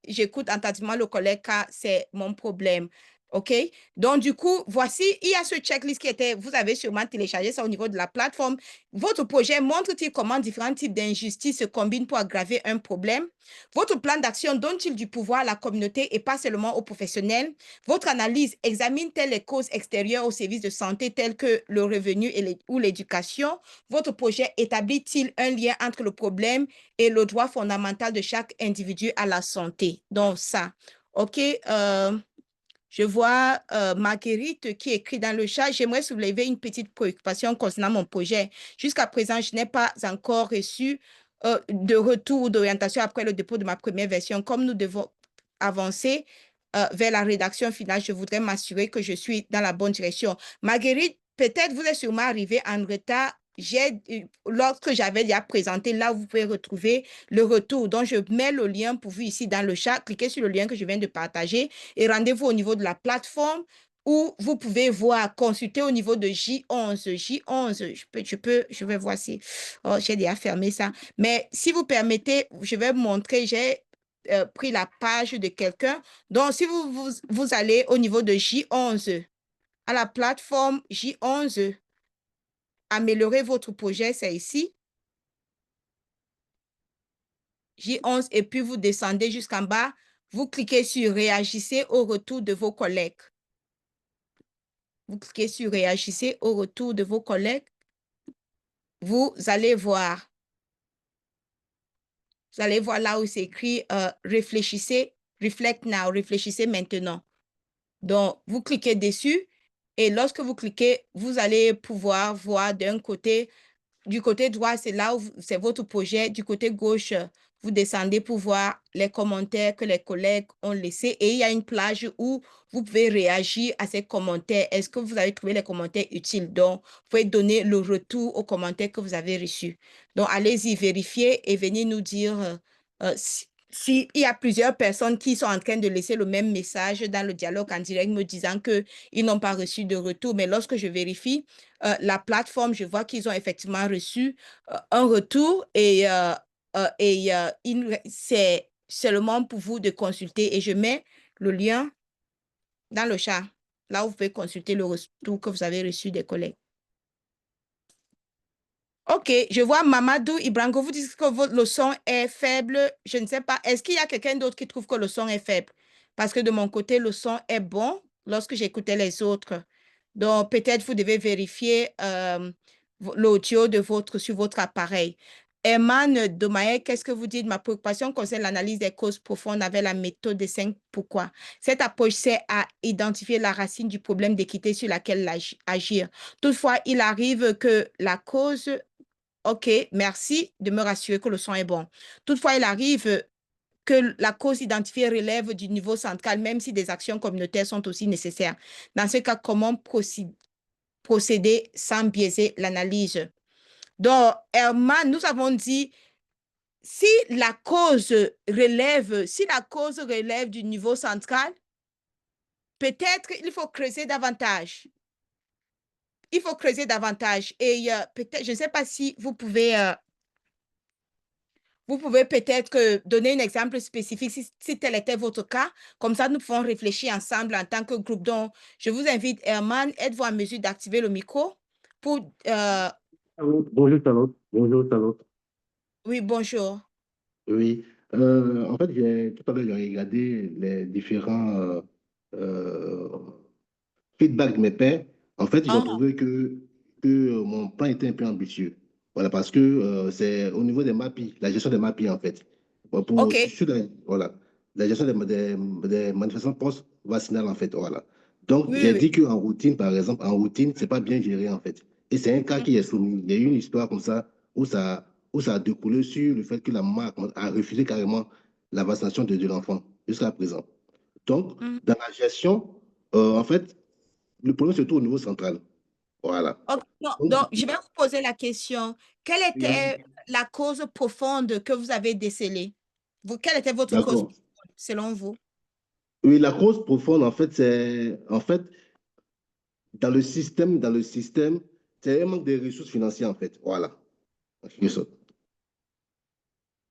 j'écoute attentivement le collègue car c'est mon problème. OK? Donc, du coup, voici, il y a ce checklist qui était, vous avez sûrement téléchargé ça au niveau de la plateforme. Votre projet montre-t-il comment différents types d'injustices se combinent pour aggraver un problème? Votre plan d'action donne-t-il du pouvoir à la communauté et pas seulement aux professionnels? Votre analyse examine-t-elle les causes extérieures aux services de santé tels que le revenu ou l'éducation? Votre projet établit-il un lien entre le problème et le droit fondamental de chaque individu à la santé? Donc, ça. OK? Je vois Marguerite qui écrit dans le chat, j'aimerais soulever une petite préoccupation concernant mon projet. Jusqu'à présent, je n'ai pas encore reçu de retour d'orientation après le dépôt de ma première version. Comme nous devons avancer vers la rédaction finale, je voudrais m'assurer que je suis dans la bonne direction. Marguerite, peut-être vous êtes sûrement arrivée en retard. Lorsque j'avais déjà présenté, là, vous pouvez retrouver le retour. Donc, je mets le lien pour vous ici dans le chat. Cliquez sur le lien que je viens de partager et rendez-vous au niveau de la plateforme où vous pouvez voir, consulter au niveau de J11. J11, je vais voir si, oh, j'ai déjà fermé ça. Mais si vous permettez, je vais vous montrer, j'ai pris la page de quelqu'un. Donc, si vous allez au niveau de J11, à la plateforme J11, améliorer votre projet, c'est ici. J11, et puis vous descendez jusqu'en bas. Vous cliquez sur « Réagissez au retour de vos collègues ». Vous cliquez sur « Réagissez au retour de vos collègues ». Vous allez voir. Vous allez voir là où c'est écrit « Réfléchissez, reflect now », réfléchissez maintenant. Donc, vous cliquez dessus et lorsque vous cliquez, vous allez pouvoir voir d'un côté. Du côté droit, c'est là où c'est votre projet. Du côté gauche, vous descendez pour voir les commentaires que les collègues ont laissés. Et il y a une plage où vous pouvez réagir à ces commentaires. Est-ce que vous avez trouvé les commentaires utiles? Donc, vous pouvez donner le retour aux commentaires que vous avez reçus. Donc, allez-y, vérifiez et venez nous dire s'il y a plusieurs personnes qui sont en train de laisser le même message dans le dialogue en direct me disant qu'ils n'ont pas reçu de retour. Mais lorsque je vérifie, la plateforme, je vois qu'ils ont effectivement reçu un retour et c'est seulement pour vous de consulter et je mets le lien dans le chat. Là, vous pouvez consulter le retour que vous avez reçu des collègues. OK, je vois Mamadou Ibrango, vous dites que le son est faible. Je ne sais pas. Est-ce qu'il y a quelqu'un d'autre qui trouve que le son est faible? Parce que de mon côté, le son est bon lorsque j'écoutais les autres. Donc, peut-être vous devez vérifier l'audio sur votre appareil. Herman Domaye, qu'est-ce que vous dites? Ma préoccupation concerne l'analyse des causes profondes avec la méthode des 5 pourquoi. Cette approche sert à identifier la racine du problème d'équité sur laquelle agir. Toutefois, il arrive que la cause... OK, merci de me rassurer que le son est bon. Toutefois, il arrive que la cause identifiée relève du niveau central, même si des actions communautaires sont aussi nécessaires. Dans ce cas, comment procéder sans biaiser l'analyse? Donc, Herman, nous avons dit, si la cause relève du niveau central, peut-être il faut creuser davantage. Il faut creuser davantage. Et peut-être, je ne sais pas si vous pouvez peut-être donner un exemple spécifique si tel était votre cas. Comme ça, nous pouvons réfléchir ensemble en tant que groupe. Donc, je vous invite, Herman, êtes-vous en mesure d'activer le micro pour... Bonjour, Charlotte. Bonjour, Charlotte. Oui, bonjour. Oui. En fait, tout à l'heure, j'ai regardé les différents euh, feedbacks de mes pairs. En fait, ils ont trouvé que mon plan était un peu ambitieux. Voilà, parce que c'est au niveau des MAPI, la gestion des MAPI, en fait. OK. Voilà, la gestion des manifestations post-vaccinales, en fait. Voilà. Donc, Oui, j'ai oui. dit qu'en routine, par exemple, en routine, c'est pas bien géré, en fait. Et c'est un cas qui est soumis. Il y a eu une histoire comme ça où ça a découlé sur le fait que la marque a refusé carrément la vaccination de l'enfant jusqu'à présent. Donc, dans la gestion, en fait, le problème se trouve au niveau central. Voilà. Okay. Non, Donc, donc, je vais vous poser la question. Quelle était la cause profonde que vous avez décelée? Quelle était votre cause d'accord. profonde, selon vous? Oui, la cause profonde, en fait, dans le système, c'est un manque de ressources financières, en fait. Voilà. En quelque sorte.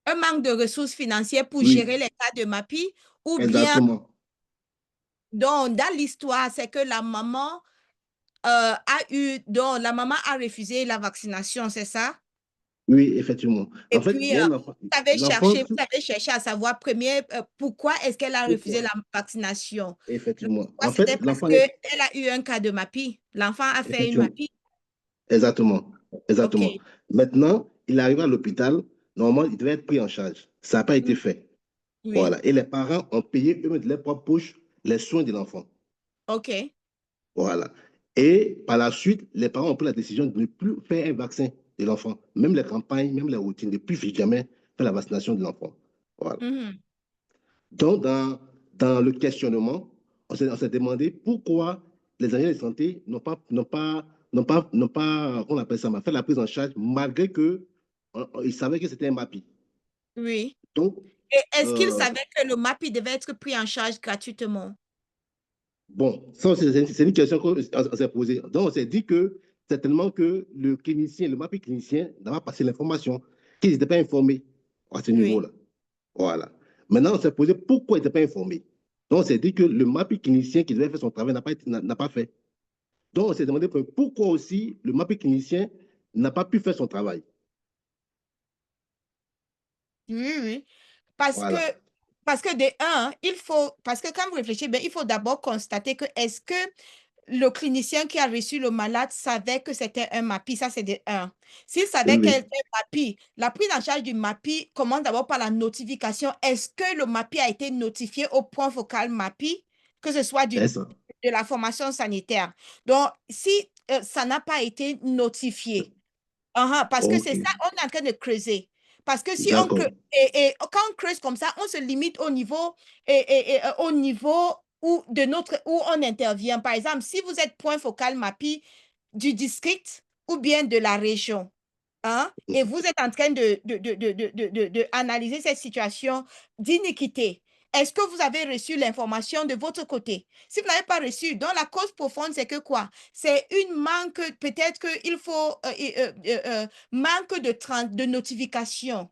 Un manque de ressources financières pour Oui, gérer les cas de MAPI ou bien... exactement. Donc, dans l'histoire, c'est que la maman la maman a refusé la vaccination, c'est ça? Oui, effectivement. Et En fait, puis, il y a un enfant. L'enfant, vous avez cherché à savoir, premier, pourquoi est-ce qu'elle a refusé pourquoi? la vaccination? Effectivement. Pourquoi En c'était fait, parce l'enfant est. qu'elle a eu un cas de MAPI. L'enfant a fait une Effectivement. MAPI. Exactement. OK, Exactement. Maintenant, il arrive à l'hôpital. Normalement, il devait être pris en charge. Ça n'a pas été fait. oui, Voilà. Et les parents ont payé eux-mêmes de leur propre poche les soins de l'enfant. OK, Voilà. Et par la suite, les parents ont pris la décision de ne plus faire un vaccin de l'enfant. Même les campagnes, même les routines, de ne plus jamais faire la vaccination de l'enfant. Voilà. mhm, Donc, dans le questionnement, on s'est demandé pourquoi les agents de santé n'ont pas, on appelle ça, fait la prise en charge malgré qu'ils savaient que c'était un MAPI. oui. Donc, Et est-ce qu'il euh, savait que le MAPI devait être pris en charge gratuitement? bon, ça, c'est une question qu'on s'est posée. Donc, on s'est dit que certainement que le clinicien, le MAPI clinicien, n'a pas passé l'information, qu'ils n'étaient pas informés à ce Oui. niveau-là. Voilà. Maintenant, on s'est posé pourquoi ils n'étaient pas informés. Donc, on s'est dit que le MAPI clinicien qui devait faire son travail n'a pas fait. Donc, on s'est demandé pourquoi aussi le MAPI clinicien n'a pas pu faire son travail. Oui, oui. Parce que, Voilà. parce que parce que quand vous réfléchissez, ben, il faut d'abord constater que est-ce que le clinicien qui a reçu le malade savait que c'était un MAPI, ça c'est de un. S'il Oui, savait qu'elle oui. était MAPI, la prise en charge du MAPI commence d'abord par la notification. Est-ce que le MAPI a été notifié au point focal MAPI, que ce soit C'est ça. de la formation sanitaire? Donc, si ça n'a pas été notifié, parce que OK. c'est ça, on est en train de creuser. Parce que si on creuse, D'accord. et quand on creuse comme ça, on se limite au niveau, au niveau où on intervient. Par exemple, si vous êtes point focal MAPI du district ou bien de la région, et vous êtes en train de analyser cette situation d'iniquité, est-ce que vous avez reçu l'information de votre côté? Si vous n'avez pas reçu, donc la cause profonde, c'est que quoi? C'est une manque, peut-être qu'il faut, manque de notification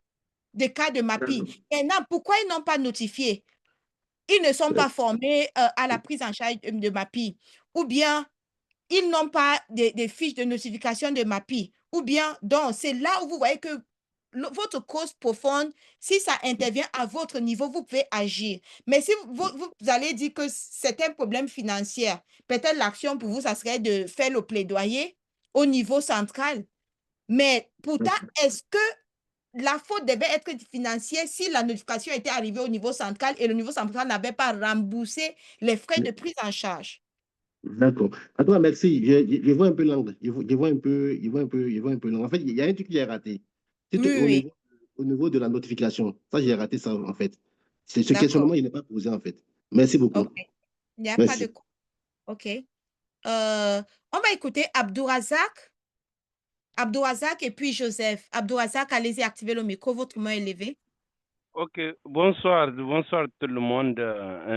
des cas de MAPI. Maintenant, pourquoi ils n'ont pas notifié? Ils ne sont pas formés à la prise en charge de MAPI. Ou bien, ils n'ont pas des fiches de notification de MAPI. Ou bien, donc, c'est là où vous voyez que votre cause profonde, si ça intervient à votre niveau, vous pouvez agir. Mais si vous allez dire que c'est un problème financier, peut-être l'action pour vous, ça serait de faire le plaidoyer au niveau central. Mais pourtant, est-ce que la faute devait être financière si la notification était arrivée au niveau central et le niveau central n'avait pas remboursé les frais de prise en charge? D'accord. À toi, merci. Je vois un peu l'angle. Je vois un peu, je vois un peu l'angle. En fait, il y a un truc que j'ai raté. C'est Oui, oui, au niveau de la notification. Ça, j'ai raté ça, en fait. C'est ce d'accord. questionnement, il n'est pas posé, en fait. Merci beaucoup. OK. Il n'y a pas de... Merci. OK. On va écouter Abdourazak. Abdourazak et puis Joseph. Abdourazak, allez-y, activez le micro, votre main est levée. Ok, bonsoir tout le monde.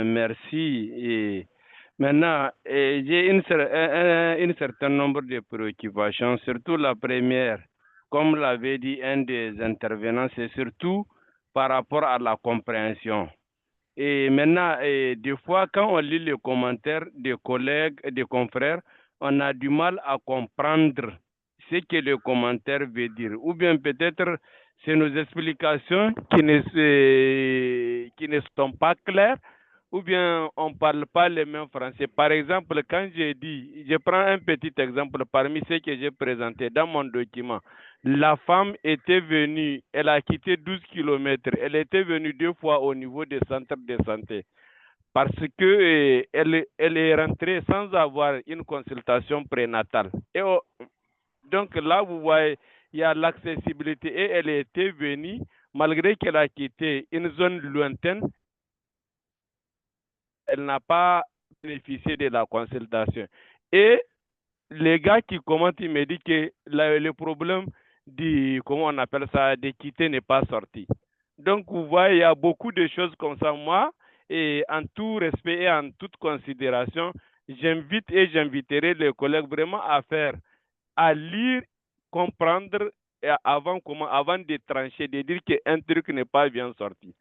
Merci. Et maintenant, j'ai un certain nombre de préoccupations, surtout la première. Comme l'avait dit un des intervenants, c'est surtout par rapport à la compréhension. Et maintenant, des fois, quand on lit les commentaires des collègues et des confrères, on a du mal à comprendre ce que le commentaire veut dire. Ou bien peut-être c'est nos explications qui ne sont pas claires, ou bien on ne parle pas le même français. Par exemple, quand j'ai dit, je prends un petit exemple parmi ceux que j'ai présentés dans mon document. La femme était venue, elle a quitté 12 kilomètres, elle était venue 2 fois au niveau des centres de santé parce que elle est rentrée sans avoir une consultation prénatale. Donc là, vous voyez, il y a l'accessibilité et elle était venue, malgré qu'elle a quitté une zone lointaine, elle n'a pas bénéficié de la consultation. Et les gars qui commentent, ils me disent que le problème comment on appelle ça, d'équité n'est pas sorti. Donc, vous voyez, il y a beaucoup de choses comme ça. Moi, et en tout respect et en toute considération, j'invite et j'inviterai les collègues vraiment à lire, comprendre avant de trancher, de dire qu'un truc n'est pas bien sorti.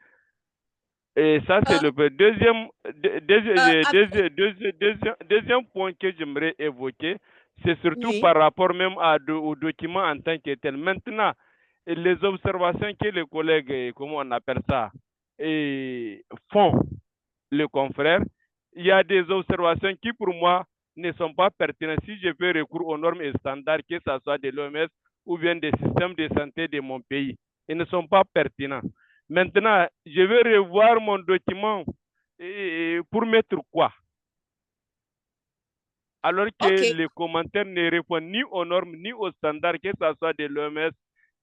Et ça, c'est Euh, le deuxième, Ab- deuxième point que j'aimerais évoquer. C'est surtout oui. par rapport même au document en tant que tel. Maintenant, les observations que les collègues, comment on appelle ça, font, les confrères, il y a des observations qui, pour moi, ne sont pas pertinentes. Si je fais recours aux normes et standards, que ce soit de l'OMS ou bien des systèmes de santé de mon pays, ils ne sont pas pertinents. Maintenant, je vais revoir mon document pour mettre quoi? Alors que OK. les commentaires ne répondent ni aux normes ni aux standards, que ce soit de l'OMS,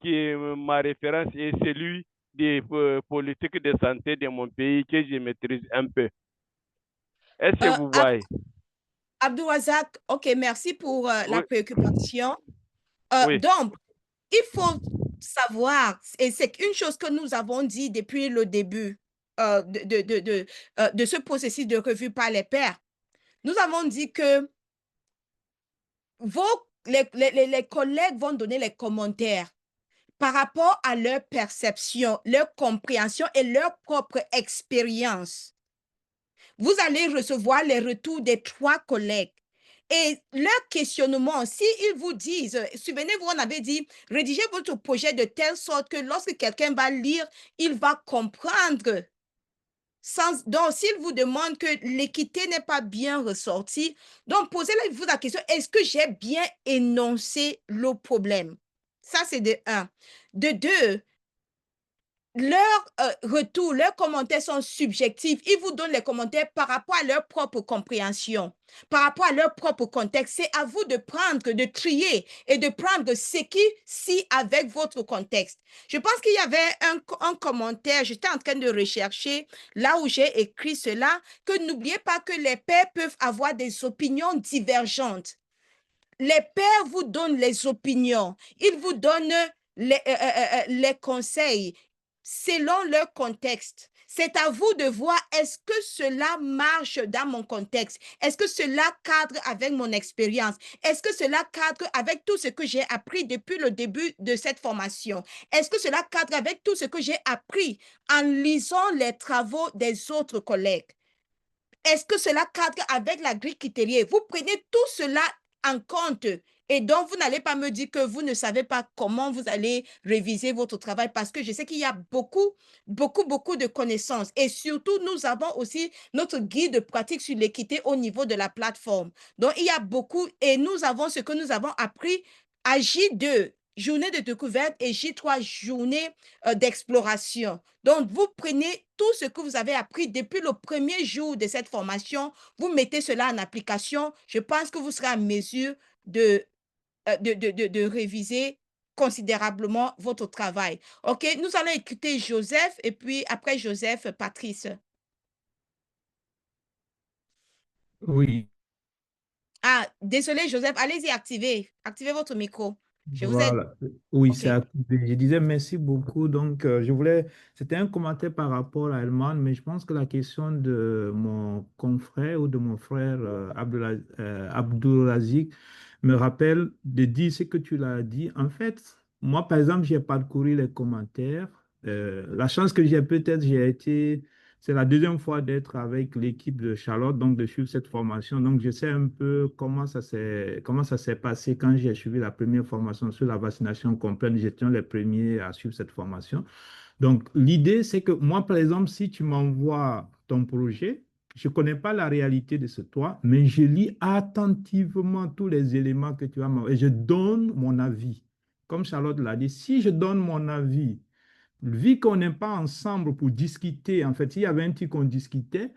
qui est ma référence, et celui des politiques de santé de mon pays que je maîtrise un peu. Est-ce que vous Ab- voyez? Abdourazak, OK, merci pour la Oui, préoccupation. oui, Donc, il faut savoir, et c'est une chose que nous avons dit depuis le début de ce processus de revue par les pairs. Nous avons dit que les collègues vont donner les commentaires par rapport à leur perception, leur compréhension et leur propre expérience. Vous allez recevoir les retours des 3 collègues. Et leur questionnement, s'ils vous disent, souvenez-vous, on avait dit, rédigez votre projet de telle sorte que lorsque quelqu'un va lire, il va comprendre. Donc, s'ils vous demandent que l'équité n'est pas bien ressortie, donc posez-vous la question, est-ce que j'ai bien énoncé le problème? Ça, c'est de un. De deux, leurs retours, leurs commentaires sont subjectifs. Ils vous donnent les commentaires par rapport à leur propre compréhension, par rapport à leur propre contexte. C'est à vous de prendre, de trier et de prendre ce qui s'y avec votre contexte. Je pense qu'il y avait un commentaire, j'étais en train de rechercher là où j'ai écrit cela, que n'oubliez pas que les pairs peuvent avoir des opinions divergentes. Les pairs vous donnent les opinions, ils vous donnent les conseils selon leur contexte. C'est à vous de voir, est-ce que cela marche dans mon contexte? Est-ce que cela cadre avec mon expérience? Est-ce que cela cadre avec tout ce que j'ai appris depuis le début de cette formation? Est-ce que cela cadre avec tout ce que j'ai appris en lisant les travaux des autres collègues? Est-ce que cela cadre avec la grille critériée? Vous prenez tout cela en compte et donc vous n'allez pas me dire que vous ne savez pas comment vous allez réviser votre travail parce que je sais qu'il y a beaucoup de connaissances et surtout nous avons aussi notre guide de pratique sur l'équité au niveau de la plateforme. Donc il y a beaucoup et nous avons ce que nous avons appris à J2, journée de découverte et J3, journée d'exploration. Donc, vous prenez tout ce que vous avez appris depuis le premier jour de cette formation, vous mettez cela en application. Je pense que vous serez en mesure de réviser considérablement votre travail. OK, nous allons écouter Joseph et puis après Joseph, Patrice. Oui, Ah, désolé, Joseph, allez-y, activez votre micro. Je vous aide. voilà. Oui, OK. c'est activé. Je disais merci beaucoup. Donc, c'était un commentaire par rapport à Helman, mais je pense que la question de mon confrère ou de mon frère Abdoulaziz me rappelle de dire ce que tu l'as dit. En fait, moi, par exemple, j'ai parcouru les commentaires. La chance que j'ai peut-être, c'est la deuxième fois d'être avec l'équipe de Charlotte, donc de suivre cette formation. Donc, je sais un peu comment ça s'est passé quand j'ai suivi la première formation sur la vaccination complète. J'étais les premiers à suivre cette formation. Donc, l'idée, c'est que moi, par exemple, si tu m'envoies ton projet, je ne connais pas la réalité de ce toit, mais je lis attentivement tous les éléments que tu as m'envoyés et je donne mon avis. Comme Charlotte l'a dit, si je donne mon avis, vu qu'on n'est pas ensemble pour discuter, en fait, s'il y avait un truc qu'on discutait,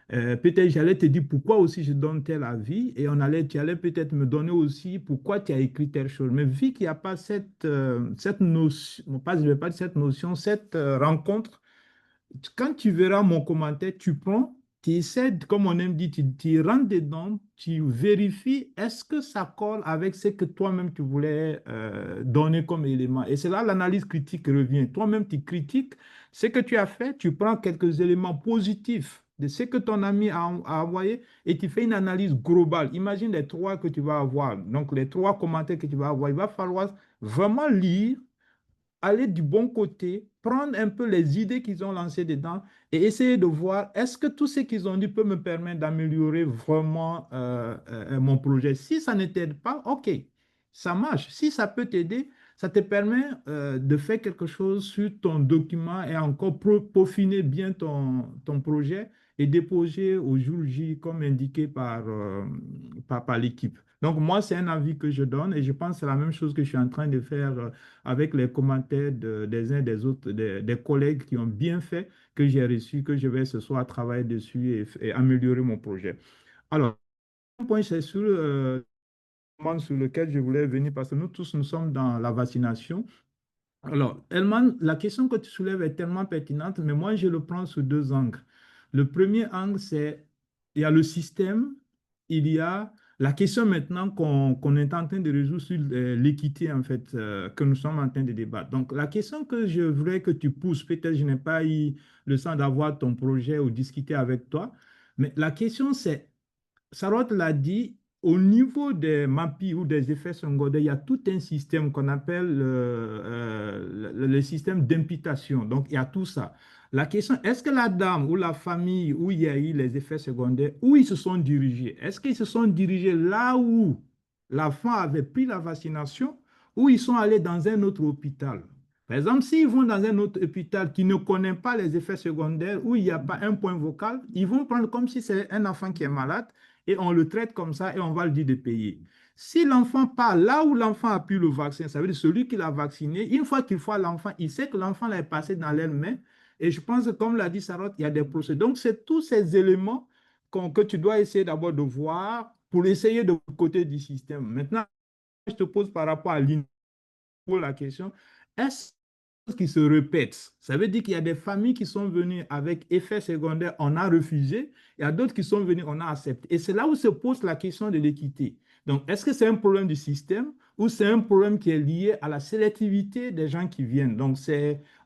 peut-être j'allais te dire pourquoi aussi je donne tel avis et tu allais peut-être me donner aussi pourquoi tu as écrit telle chose. Mais vu qu'il n'y a pas cette notion, je ne vais pas dire cette notion, cette rencontre, quand tu verras mon commentaire, tu prends, tu essaies, comme on aime dire, tu rentres dedans, tu vérifies est-ce que ça colle avec ce que toi-même tu voulais donner comme élément. Et c'est là l'analyse critique revient. Toi-même, tu critiques ce que tu as fait, tu prends quelques éléments positifs de ce que ton ami a envoyé et tu fais une analyse globale. Imagine les 3 que tu vas avoir. Donc, les 3 commentaires que tu vas avoir, il va falloir vraiment lire aller du bon côté, prendre un peu les idées qu'ils ont lancées dedans et essayer de voir est-ce que tout ce qu'ils ont dit peut me permettre d'améliorer vraiment mon projet. Si ça ne t'aide pas, OK, ça marche. Si ça peut t'aider, ça te permet de faire quelque chose sur ton document et encore peaufiner bien ton projet et déposer au jour J comme indiqué par l'équipe. Donc, moi, c'est un avis que je donne et je pense que c'est la même chose que je suis en train de faire avec les commentaires des uns des autres, des collègues qui ont bien fait, que j'ai reçu, que je vais ce soir travailler dessus et améliorer mon projet. Alors, un point, c'est sur lequel je voulais venir parce que nous tous, nous sommes dans la vaccination. Alors, Elman, la question que tu soulèves est tellement pertinente, mais moi, je le prends sous deux angles. Le premier angle, c'est il y a le système, il y a la question maintenant qu'on est en train de résoudre sur l'équité, en fait, que nous sommes en train de débattre. Donc, la question que je voudrais que tu pousses, peut-être je n'ai pas eu le temps d'avoir ton projet ou discuter avec toi, mais la question, c'est, Sarot l'a dit, au niveau des MAPI ou des effets secondaires, il y a tout un système qu'on appelle le système d'imputation. Donc, il y a tout ça. La question, est-ce que la dame ou la famille où il y a eu les effets secondaires, où ils se sont dirigés? Est-ce qu'ils se sont dirigés là où l'enfant avait pris la vaccination ou ils sont allés dans un autre hôpital? Par exemple, s'ils vont dans un autre hôpital qui ne connaît pas les effets secondaires, où il n'y a pas un point vocal, ils vont prendre comme si c'est un enfant qui est malade et on le traite comme ça et on va le dire de payer. Si l'enfant part là où l'enfant a pris le vaccin, ça veut dire celui qui l'a vacciné, une fois qu'il voit l'enfant, il sait que l'enfant l'a passé dans leurs mains. Et je pense que, comme l'a dit Sarot, il y a des procédures. Donc, c'est tous ces éléments que tu dois essayer d'abord de voir pour essayer de côté du système. Maintenant, je te pose par rapport à la question, est-ce qui se répète? Ça veut dire qu'il y a des familles qui sont venues avec effets secondaires, on a refusé. Il y a d'autres qui sont venus, on a accepté. Et c'est là où se pose la question de l'équité. Donc, est-ce que c'est un problème du système ou c'est un problème qui est lié à la sélectivité des gens qui viennent? Donc,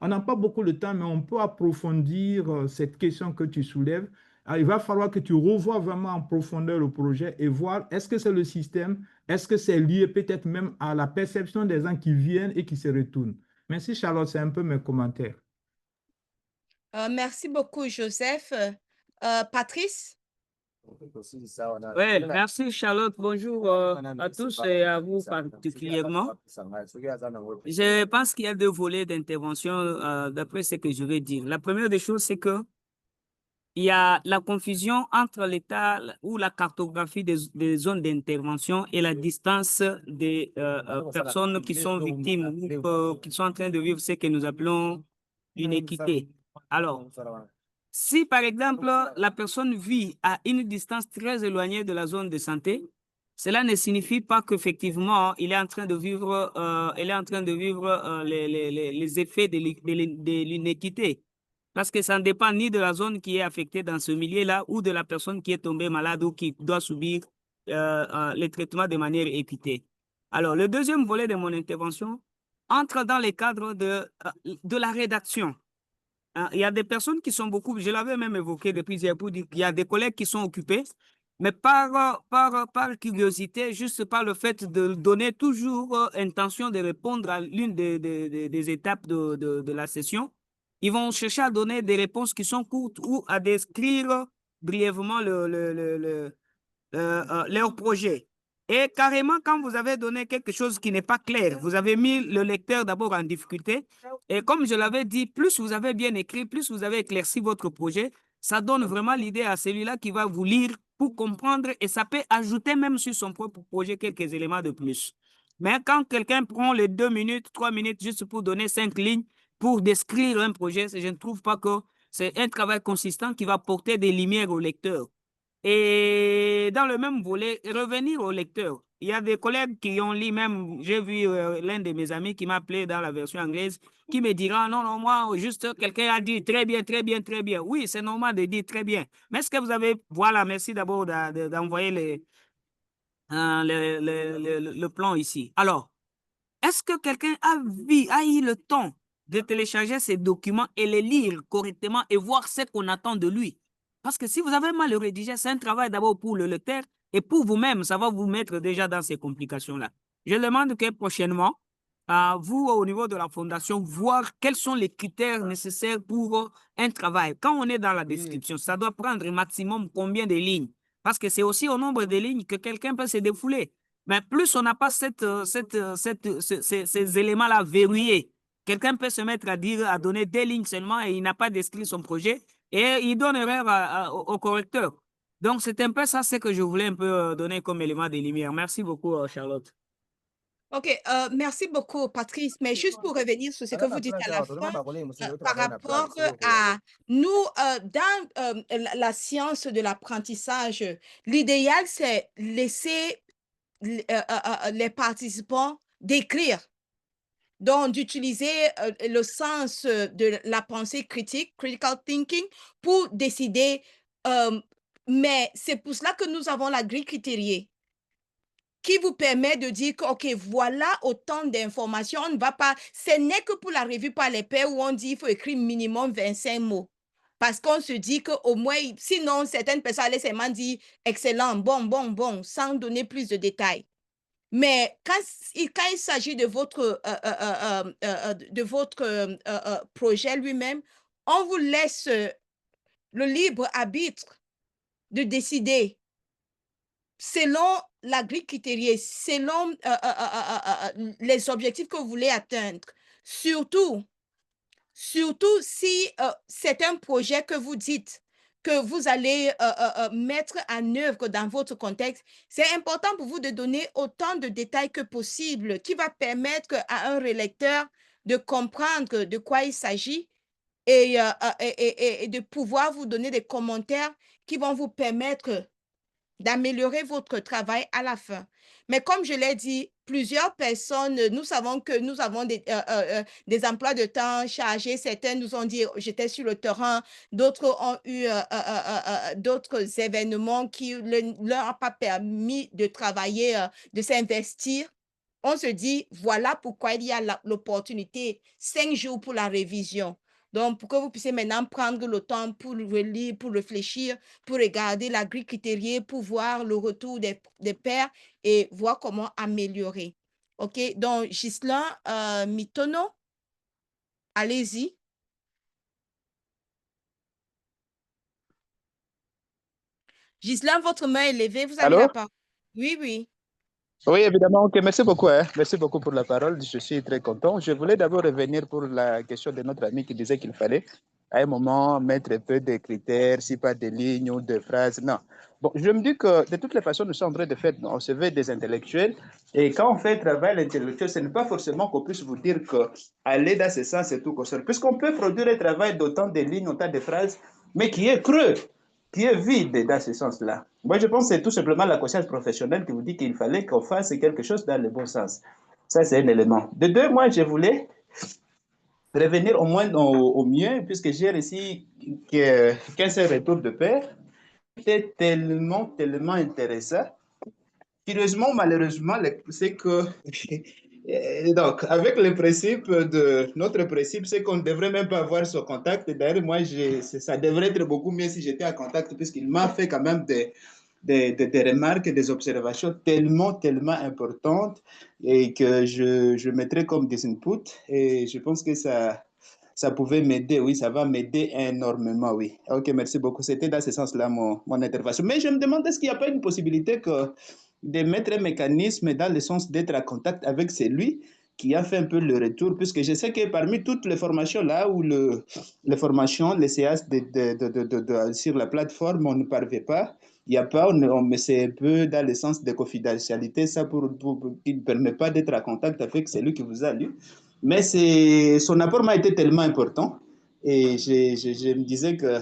on n'a pas beaucoup de temps, mais on peut approfondir cette question que tu soulèves. Alors, il va falloir que tu revoies vraiment en profondeur le projet et voir est-ce que c'est le système, est-ce que c'est lié peut-être même à la perception des gens qui viennent et qui se retournent. Merci Charlotte, c'est un peu mes commentaires. Merci beaucoup, Joseph. Patrice? Oui, merci Charlotte. Bonjour à tous et à vous particulièrement. Je pense qu'il y a deux volets d'intervention d'après ce que je vais dire. La première des choses, c'est que il y a la confusion entre l'état ou la cartographie des zones d'intervention et la distance des personnes qui sont victimes ou qui sont en train de vivre ce que nous appelons une équité. Alors, si par exemple la personne vit à une distance très éloignée de la zone de santé, cela ne signifie pas qu'effectivement il est en train de vivre, les effets de l'inéquité. Parce que ça ne dépend ni de la zone qui est affectée dans ce milieu-là ou de la personne qui est tombée malade ou qui doit subir les traitements de manière équitée. Alors, le deuxième volet de mon intervention entre dans les cadres de la rédaction. Il y a des personnes qui sont beaucoup, je l'avais même évoqué depuis hier pour dire qu'il y a des collègues qui sont occupés, mais par curiosité, juste par le fait de donner toujours intention de répondre à l'une des étapes de la session, ils vont chercher à donner des réponses qui sont courtes ou à décrire brièvement leur projet. Et carrément, quand vous avez donné quelque chose qui n'est pas clair, vous avez mis le lecteur d'abord en difficulté. Et comme je l'avais dit, plus vous avez bien écrit, plus vous avez éclairci votre projet, ça donne vraiment l'idée à celui-là qui va vous lire pour comprendre et ça peut ajouter même sur son propre projet quelques éléments de plus. Mais quand quelqu'un prend les 2 minutes, 3 minutes juste pour donner 5 lignes, pour décrire un projet, je ne trouve pas que c'est un travail consistant qui va porter des lumières au lecteur. Et dans le même volet, revenir au lecteur. Il y a des collègues qui ont lu même, j'ai vu l'un de mes amis qui m'a appelé dans la version anglaise, qui me dira, non, non, moi, juste quelqu'un a dit très bien, très bien, très bien. Oui, c'est normal de dire très bien. Mais est-ce que vous avez, voilà, merci d'abord d'envoyer le plan ici. Alors, est-ce que quelqu'un a eu le temps de télécharger ces documents et les lire correctement et voir ce qu'on attend de lui? Parce que si vous avez mal rédigé, c'est un travail d'abord pour le lecteur et pour vous-même, ça va vous mettre déjà dans ces complications-là. Je demande que prochainement, vous, au niveau de la fondation, voir quels sont les critères nécessaires pour un travail. Quand on est dans la description, ça doit prendre un maximum combien de lignes? Parce que c'est aussi au nombre de lignes que quelqu'un peut se défouler. Mais plus on n'a pas ces éléments-là verrouillés, quelqu'un peut se mettre à donner des lignes seulement et il n'a pas décrit son projet et il donne erreur au correcteur. Donc, c'est un peu ça, ce que je voulais un peu donner comme élément de lumière. Merci beaucoup, Charlotte. OK, merci beaucoup, Patrice. Mais juste pour revenir sur ce que vous dites à la fin, par rapport à nous, dans la science de l'apprentissage, l'idéal, c'est laisser les participants d'écrire. Donc, d'utiliser le sens de la pensée critique, critical thinking, pour décider. Mais c'est pour cela que nous avons la grille critériée qui vous permet de dire que, OK, voilà autant d'informations. On ne va pas, ce n'est que pour la revue par les pairs où on dit qu'il faut écrire minimum 25 mots. Parce qu'on se dit qu'au moins, sinon, certaines personnes allaient seulement dire excellent, bon, sans donner plus de détails. Mais quand il s'agit de votre projet lui-même, on vous laisse le libre arbitre de décider selon la grille critériée, selon les objectifs que vous voulez atteindre. Surtout si c'est un projet que vous dites que vous allez mettre en œuvre dans votre contexte, c'est important pour vous de donner autant de détails que possible qui va permettre à un relecteur de comprendre de quoi il s'agit et de pouvoir vous donner des commentaires qui vont vous permettre d'améliorer votre travail à la fin. Mais comme je l'ai dit, plusieurs personnes, nous savons que nous avons des emplois de temps chargés. Certains nous ont dit, j'étais sur le terrain. D'autres ont eu d'autres événements qui ne leur ont pas permis de travailler, de s'investir. On se dit, voilà pourquoi il y a l'opportunité, 5 jours pour la révision. Donc, pour que vous puissiez maintenant prendre le temps pour relire, pour réfléchir, pour regarder la grille critériée, pour voir le retour des pairs et voir comment améliorer. OK? Donc, Ghislain Mitono, allez-y. Ghislain, votre main est levée, vous avez la parole. Oui. Oui, évidemment. OK, merci beaucoup. Merci beaucoup pour la parole. Je suis très content. Je voulais d'abord revenir pour la question de notre ami qui disait qu'il fallait, à un moment, mettre un peu de critères, si pas de lignes ou de phrases. Non. Bon, je me dis que de toutes les façons, nous sommes en train de faire, on se veut des intellectuels. Et quand on fait un travail intellectuel, ce n'est pas forcément qu'on puisse vous dire qu'aller dans ce sens, c'est tout concerne. Puisqu'on peut produire un travail d'autant de lignes, autant de phrases, mais qui est creux, qui est vide dans ce sens-là. Moi, je pense que c'est tout simplement la conscience professionnelle qui vous dit qu'il fallait qu'on fasse quelque chose dans le bon sens. Ça, c'est un élément. De deux, moi, je voulais revenir au moins au mieux, puisque j'ai réussi qu'un seul retour de pair. C'était tellement intéressant. Curieusement, malheureusement, c'est que... Donc, avec le principe de notre principe, c'est qu'on ne devrait même pas avoir ce contact. D'ailleurs, moi, ça devrait être beaucoup mieux si j'étais en contact, puisqu'il m'a fait quand même des remarques, des observations tellement importantes et que je mettrais comme des inputs. Et je pense que ça pouvait m'aider, oui, ça va m'aider énormément, oui. OK, merci beaucoup. C'était dans ce sens-là mon intervention. Mais je me demande, est-ce qu'il n'y a pas une possibilité de mettre un mécanisme dans le sens d'être en contact avec celui qui a fait un peu le retour, puisque je sais que parmi toutes les formations là où les formations, les séances sur la plateforme, on ne parvient pas. Il n'y a pas, c'est un peu dans le sens de confidentialité, ça qui ne permet pas d'être en contact avec celui qui vous a lu. Mais son apport m'a été tellement important et je me disais que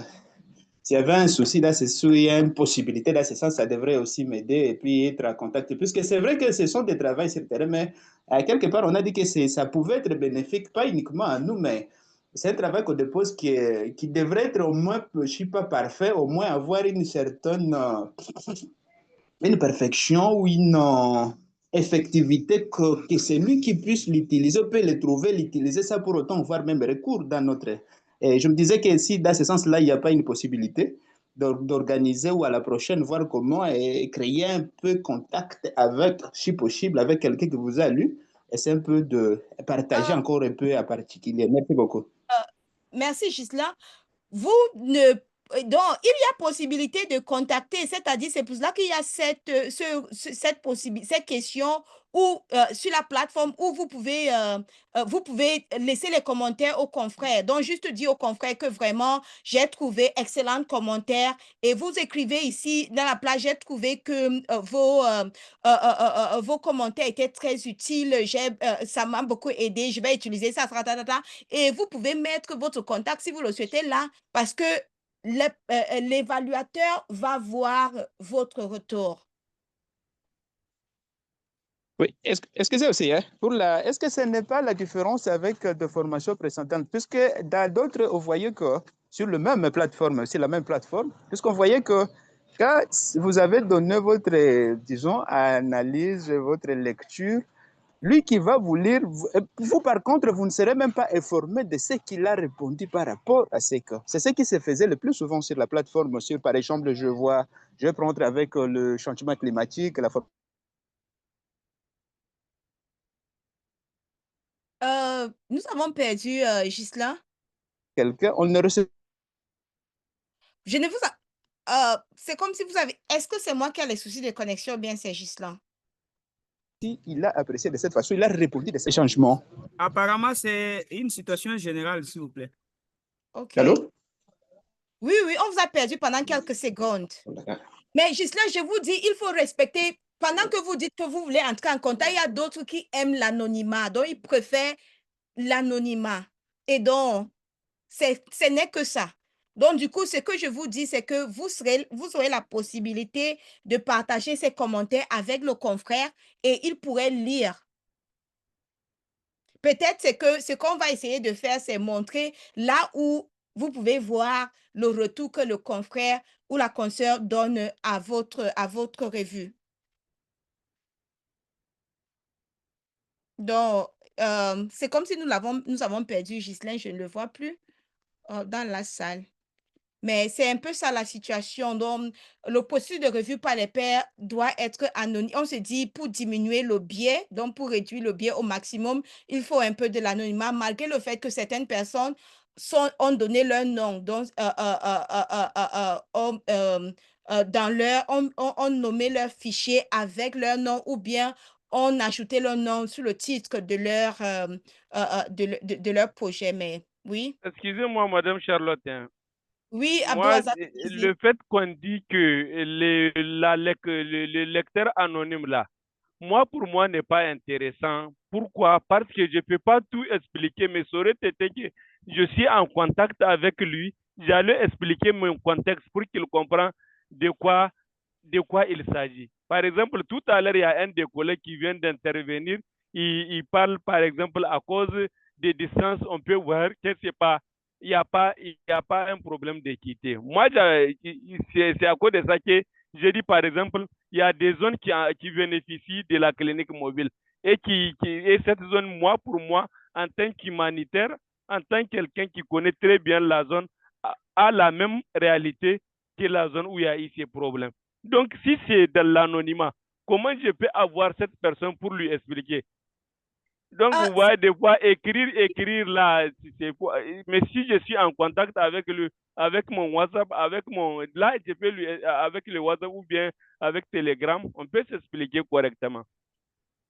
s'il y avait un souci là, s'il y a une possibilité dans ce sens, ça devrait aussi m'aider et puis être en contact. Puisque c'est vrai que ce sont des travaux sur le terrain, mais quelque part, on a dit que ça pouvait être bénéfique, pas uniquement à nous, mais c'est un travail qu'on dépose qui devrait être au moins, je ne suis pas parfait, au moins avoir une certaine une perfection ou une effectivité que celui qui puisse l'utiliser peut le trouver, l'utiliser ça pour autant, voire même recours dans notre... Et je me disais que si dans ce sens-là, il n'y a pas une possibilité d'organiser ou à la prochaine, voir comment créer un peu contact avec, si possible, avec quelqu'un qui vous a lu, essayer un peu de partager encore un peu à particulier. Merci beaucoup. Merci, Gisela. Vous ne... Donc, il y a possibilité de contacter, c'est-à-dire c'est pour cela qu'il y a cette question où, sur la plateforme où vous pouvez laisser les commentaires aux confrères. Donc, juste dire aux confrères que vraiment, j'ai trouvé excellent commentaire et vous écrivez ici dans la plage, j'ai trouvé que vos commentaires étaient très utiles, ça m'a beaucoup aidé, je vais utiliser ça, et vous pouvez mettre votre contact si vous le souhaitez là, parce que l'évaluateur va voir votre retour. Oui, excusez aussi, hein, est-ce que ce n'est pas la différence avec de formations précédentes? Puisque dans d'autres, vous voyez que sur la même plateforme, puisqu'on voyait que quand vous avez donné votre, disons, analyse, votre lecture, lui qui va vous lire, vous par contre, vous ne serez même pas informé de ce qu'il a répondu par rapport à ces cas. C'est ce qui se faisait le plus souvent sur la plateforme. Par exemple, je vais prendre avec le changement climatique, la nous avons perdu Gisela. Quelqu'un, on ne reçoit. Je ne vous c'est comme si vous avez... Est-ce que c'est moi qui ai les soucis de connexion ou bien c'est Gisela? Il a apprécié de cette façon, il a répondu de ces changements. Apparemment, c'est une situation générale, s'il vous plaît. OK. Allô? Oui, on vous a perdu pendant quelques secondes. Mais Gisela, je vous dis, il faut respecter... Pendant que vous dites que vous voulez entrer en contact, il y a d'autres qui aiment l'anonymat. Donc, ils préfèrent l'anonymat. Et donc, ce n'est que ça. Donc, du coup, ce que je vous dis, c'est que vous aurez la possibilité de partager ces commentaires avec le confrère et il pourrait lire. Peut-être ce qu'on va essayer de faire, c'est montrer là où vous pouvez voir le retour que le confrère ou la consoeur donne à votre revue. Donc, c'est comme si nous avons perdu Ghislain, je ne le vois plus dans la salle. Mais c'est un peu ça la situation. Donc, le processus de revue par les pairs doit être anonyme. On se dit pour diminuer le biais, donc pour réduire le biais au maximum, il faut un peu de l'anonymat, malgré le fait que certaines personnes ont donné leur nom. Donc, ont nommé leur fichier avec leur nom ou bien ont ajouté leur nom sur le titre de leur projet. Mais oui. Excusez-moi, Madame Charlotte. Oui, Moi, Abdourazak, le fait qu'on dit que le lecteur anonyme là, pour moi, n'est pas intéressant. Pourquoi? Parce que je ne peux pas tout expliquer, mais ça aurait été que je suis en contact avec lui, j'allais expliquer mon contexte pour qu'il comprenne de quoi il s'agit. Par exemple, tout à l'heure, il y a un des collègues qui vient d'intervenir, il parle, par exemple, à cause des distances, on peut voir que c'est pas il n'y a pas un problème d'équité. Moi, c'est à cause de ça que je dis, par exemple, il y a des zones qui bénéficient de la clinique mobile. Et cette zone, pour moi, en tant qu'humanitaire, en tant que quelqu'un qui connaît très bien la zone, a la même réalité que la zone où il y a eu ces problèmes. Donc, si c'est de l'anonymat, comment je peux avoir cette personne pour lui expliquer? Donc, vous voyez, des fois, écrire là, mais si je suis en contact avec mon WhatsApp, là, je peux avec le WhatsApp ou bien avec Telegram, on peut s'expliquer correctement.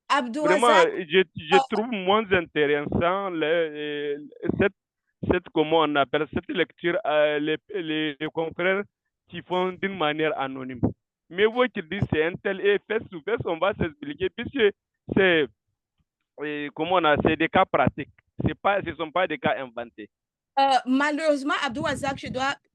Vraiment, je trouve moins intéressant comment on appelle cette lecture, les confrères qui font d'une manière anonyme. Mais vous qui dites c'est un tel et face to face, on va s'expliquer puisque c'est c'est des cas pratiques. Ce ne sont pas des cas inventés. Malheureusement, Abdourazak,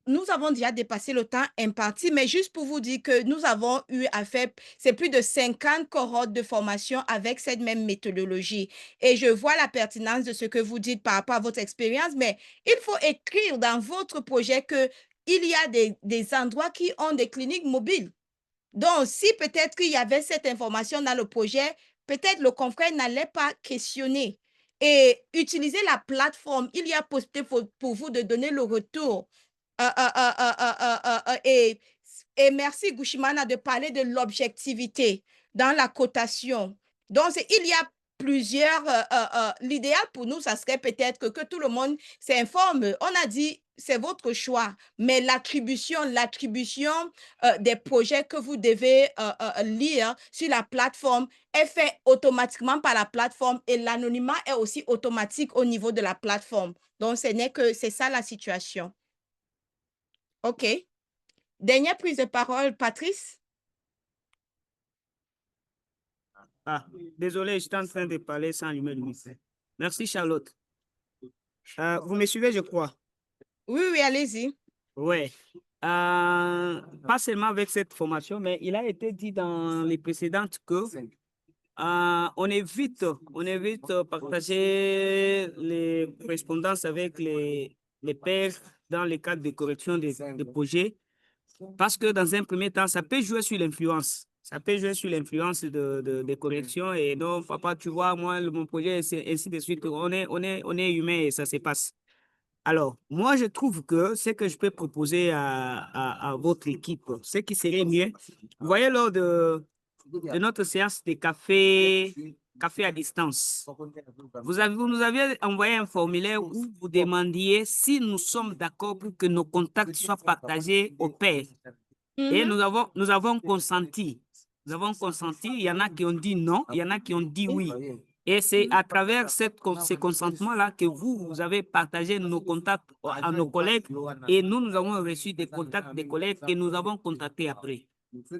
nous avons déjà dépassé le temps imparti, mais juste pour vous dire que nous avons eu à faire, c'est plus de 50 cohortes de formation avec cette même méthodologie. Et je vois la pertinence de ce que vous dites par rapport à votre expérience, mais il faut écrire dans votre projet qu'il y a des endroits qui ont des cliniques mobiles. Donc, si peut-être qu'il y avait cette information dans le projet, peut-être le confrère n'allait pas questionner. Et utiliser la plateforme, il y a possibilité pour vous de donner le retour. Et merci Gouchimana de parler de l'objectivité dans la cotation. Donc, il y a plusieurs, l'idéal pour nous, ça serait peut-être que tout le monde s'informe. On a dit, c'est votre choix, mais l'attribution des projets que vous devez lire sur la plateforme est fait automatiquement par la plateforme et l'anonymat est aussi automatique au niveau de la plateforme. Donc, c'est ça la situation. OK. Dernière prise de parole, Patrice. Ah, désolé, j'étais en train de parler sans allumer le micro. Merci, Charlotte. Vous me suivez, je crois. Oui, oui, allez-y. Oui. Pas seulement avec cette formation, mais il a été dit dans les précédentes que on évite partager les correspondances avec les pairs dans le cadre de correction de projets, parce que dans un premier temps, ça peut jouer sur l'influence. Ça peut jouer sur l'influence de correction et non, papa, tu vois, moi, mon projet, c'est ainsi de suite. On est humain et ça se passe. Alors, moi, je trouve que ce que je peux proposer à votre équipe, ce qui serait mieux, vous voyez, lors de notre séance de café à distance, vous nous aviez envoyé un formulaire où vous demandiez si nous sommes d'accord pour que nos contacts soient partagés au pair. Et nous avons consenti. Nous avons consenti. Il y en a qui ont dit non, il y en a qui ont dit oui. Et c'est à travers ce consentement-là que vous avez partagé nos contacts à nos collègues et nous avons reçu des contacts des collègues que nous avons contactés après.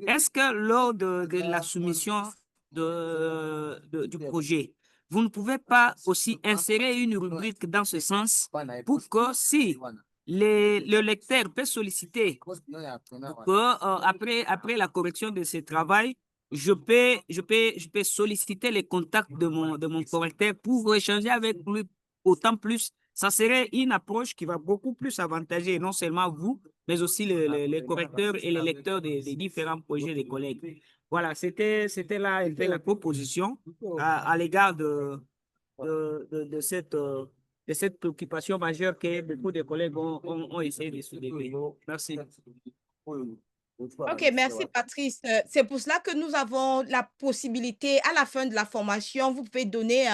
Est-ce que lors de la soumission du projet, vous ne pouvez pas aussi insérer une rubrique dans ce sens pour que si le lecteur peut solliciter que après la correction de ce travail, je peux solliciter les contacts de mon correcteur pour échanger avec lui autant plus. Ça serait une approche qui va beaucoup plus avantager non seulement vous, mais aussi les correcteurs et les lecteurs des différents projets des collègues. Voilà, c'était là un peu la proposition à l'égard de cette préoccupation majeure que beaucoup de collègues ont essayé de soulever. Merci. OK, merci Patrice. C'est pour cela que nous avons la possibilité, à la fin de la formation, vous pouvez donner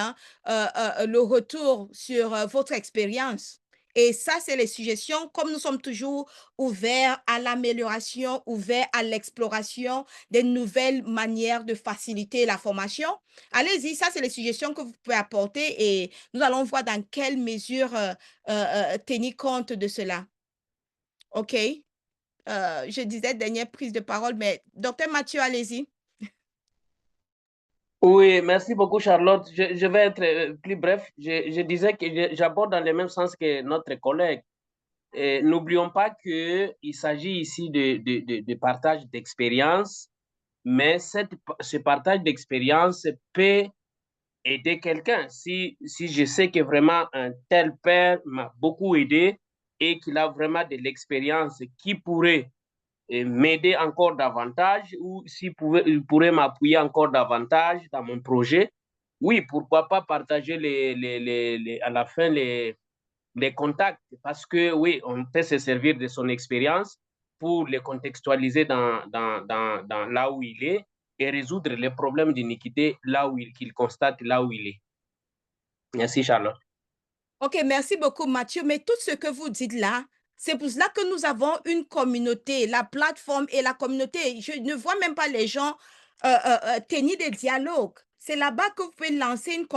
le retour sur votre expérience. Et ça, c'est les suggestions. Comme nous sommes toujours ouverts à l'amélioration, ouverts à l'exploration des nouvelles manières de faciliter la formation, allez-y, ça, c'est les suggestions que vous pouvez apporter et nous allons voir dans quelle mesure tenir compte de cela. OK? Je disais dernière prise de parole, mais Dr Mathieu, allez-y. Oui, merci beaucoup, Charlotte. Je vais être plus bref. Je disais que j'aborde dans le même sens que notre collègue. N'oublions pas qu'il s'agit ici de partage d'expérience, mais ce partage d'expérience peut aider quelqu'un. Si je sais que vraiment un tel père m'a beaucoup aidé et qu'il a vraiment de l'expérience qui pourrait m'aider encore davantage ou s'il pourrait m'appuyer encore davantage dans mon projet, oui, pourquoi pas partager à la fin les contacts parce que oui, on peut se servir de son expérience pour les contextualiser dans là où il est et résoudre les problèmes d'iniquité là où qu'il constate là où il est. Merci, Charlotte. OK, merci beaucoup, Mathieu. Mais tout ce que vous dites là, c'est pour cela que nous avons une communauté, la plateforme et la communauté. Je ne vois même pas les gens tenir des dialogues. C'est là-bas que vous pouvez lancer une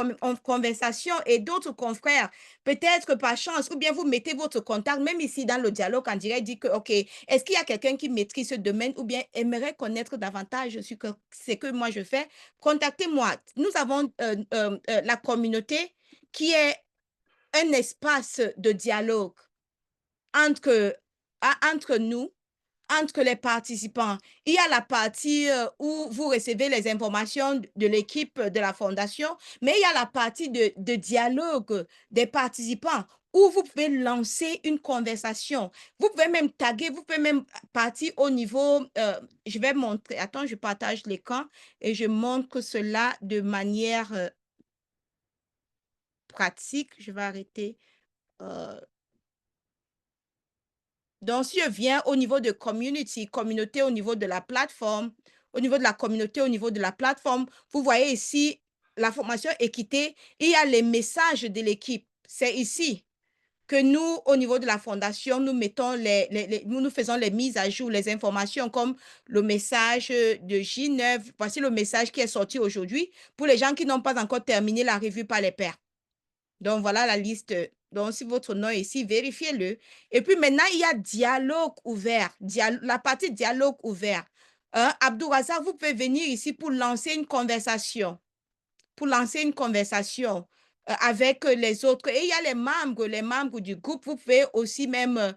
conversation et d'autres confrères, peut-être que par chance, ou bien vous mettez votre contact, même ici dans le dialogue en direct, dit que, OK, est-ce qu'il y a quelqu'un qui maîtrise ce domaine ou bien aimerait connaître davantage sur ce que moi je fais? Contactez-moi. Nous avons la communauté qui est un espace de dialogue entre nous, entre les participants. Il y a la partie où vous recevez les informations de l'équipe de la fondation, mais il y a la partie de dialogue des participants où vous pouvez lancer une conversation. Vous pouvez même taguer, vous pouvez même partir au niveau, je vais montrer, attends, je partage l'écran et je montre cela de manière pratique. Je vais arrêter. Donc, si je viens au niveau de communauté au niveau de la plateforme, au niveau de la communauté, au niveau de la plateforme, vous voyez ici la formation équité, il y a les messages de l'équipe. C'est ici que nous, au niveau de la fondation, nous mettons nous faisons les mises à jour, les informations comme le message de J9. Voici le message qui est sorti aujourd'hui pour les gens qui n'ont pas encore terminé la revue par les pairs. Donc, voilà la liste. Donc, si votre nom est ici, vérifiez-le. Et puis maintenant, il y a dialogue ouvert, la partie dialogue ouvert. Abdourazak, vous pouvez venir ici pour lancer une conversation. Avec les autres. Et il y a les membres du groupe. Vous pouvez aussi même,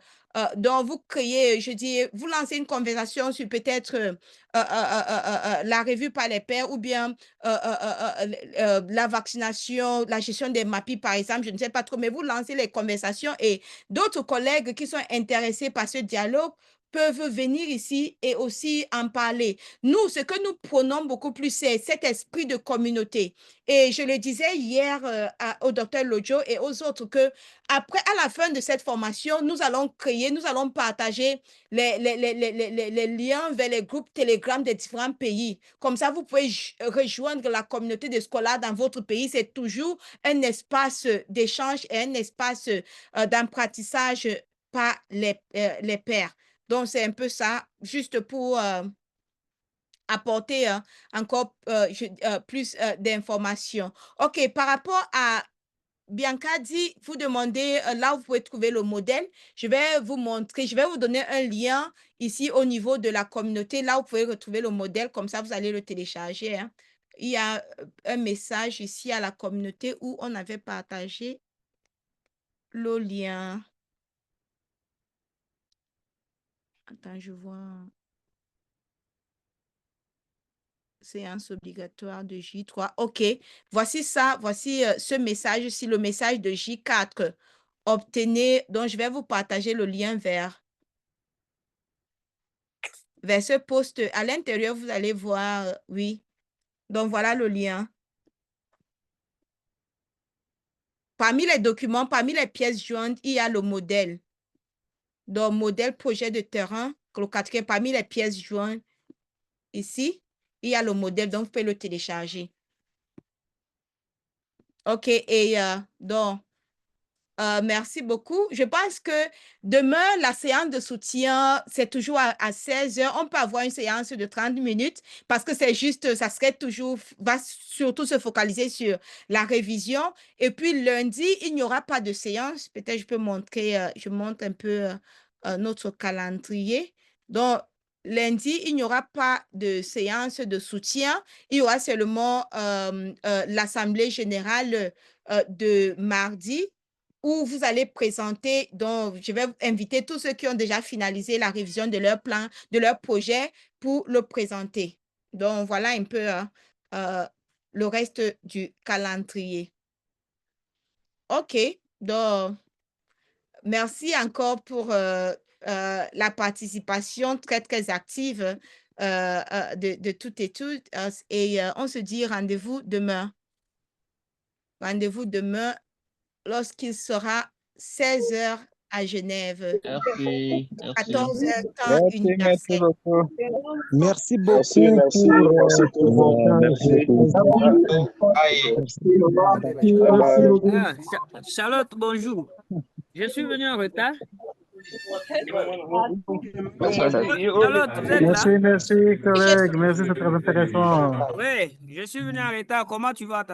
donc vous créez, je dis, vous lancez une conversation sur peut-être la revue par les pairs ou bien la vaccination, la gestion des MAPI, par exemple, je ne sais pas trop, mais vous lancez les conversations et d'autres collègues qui sont intéressés par ce dialogue peuvent venir ici et aussi en parler. Nous, ce que nous prenons beaucoup plus, c'est cet esprit de communauté. Et je le disais hier au docteur Lodjo et aux autres que après, à la fin de cette formation, nous allons partager les liens vers les groupes Telegram des différents pays. Comme ça, vous pouvez rejoindre la communauté de scolaires dans votre pays. C'est toujours un espace d'échange et un espace d'apprentissage par les pairs. Donc, c'est un peu ça, juste pour apporter encore plus d'informations. OK, par rapport à Bianca dit, vous demandez là où vous pouvez trouver le modèle. Je vais vous montrer, je vais vous donner un lien ici au niveau de la communauté, là où vous pouvez retrouver le modèle, comme ça vous allez le télécharger. Hein. Il y a un message ici à la communauté où on avait partagé le lien. Attends, je vois. Séance obligatoire de J3. OK, voici ça, voici ce message-ci, le message de J4. Obtenez, donc je vais vous partager le lien vers ce post. À l'intérieur, vous allez voir, oui. Donc voilà le lien. Parmi les documents, parmi les pièces jointes, il y a le modèle. Donc, modèle projet de terrain, le quatrième, parmi les pièces jointes, ici, il y a le modèle, donc vous pouvez le télécharger. OK, et donc, merci beaucoup. Je pense que demain, la séance de soutien, c'est toujours à 16h. On peut avoir une séance de 30 minutes parce que c'est juste, ça serait toujours, va surtout se focaliser sur la révision. Et puis lundi, il n'y aura pas de séance. Peut-être je peux montrer, je montre un peu notre calendrier. Donc, lundi, il n'y aura pas de séance de soutien. Il y aura seulement l'Assemblée générale de mardi où vous allez présenter, donc je vais inviter tous ceux qui ont déjà finalisé la révision de leur plan, de leur projet pour le présenter. Donc voilà un peu le reste du calendrier. OK, donc merci encore pour la participation très, très active de toutes et tous. Et on se dit rendez-vous demain. Rendez-vous demain lorsqu'il sera 16h à Genève. Merci. 14h temps universel. Merci beaucoup. Merci beaucoup pour Charlotte, bonjour. Je suis venu en retard. Charlotte, vous êtes là? Merci, collègue. Merci, c'est très intéressant. Oui, je suis venu en retard. Comment tu vas?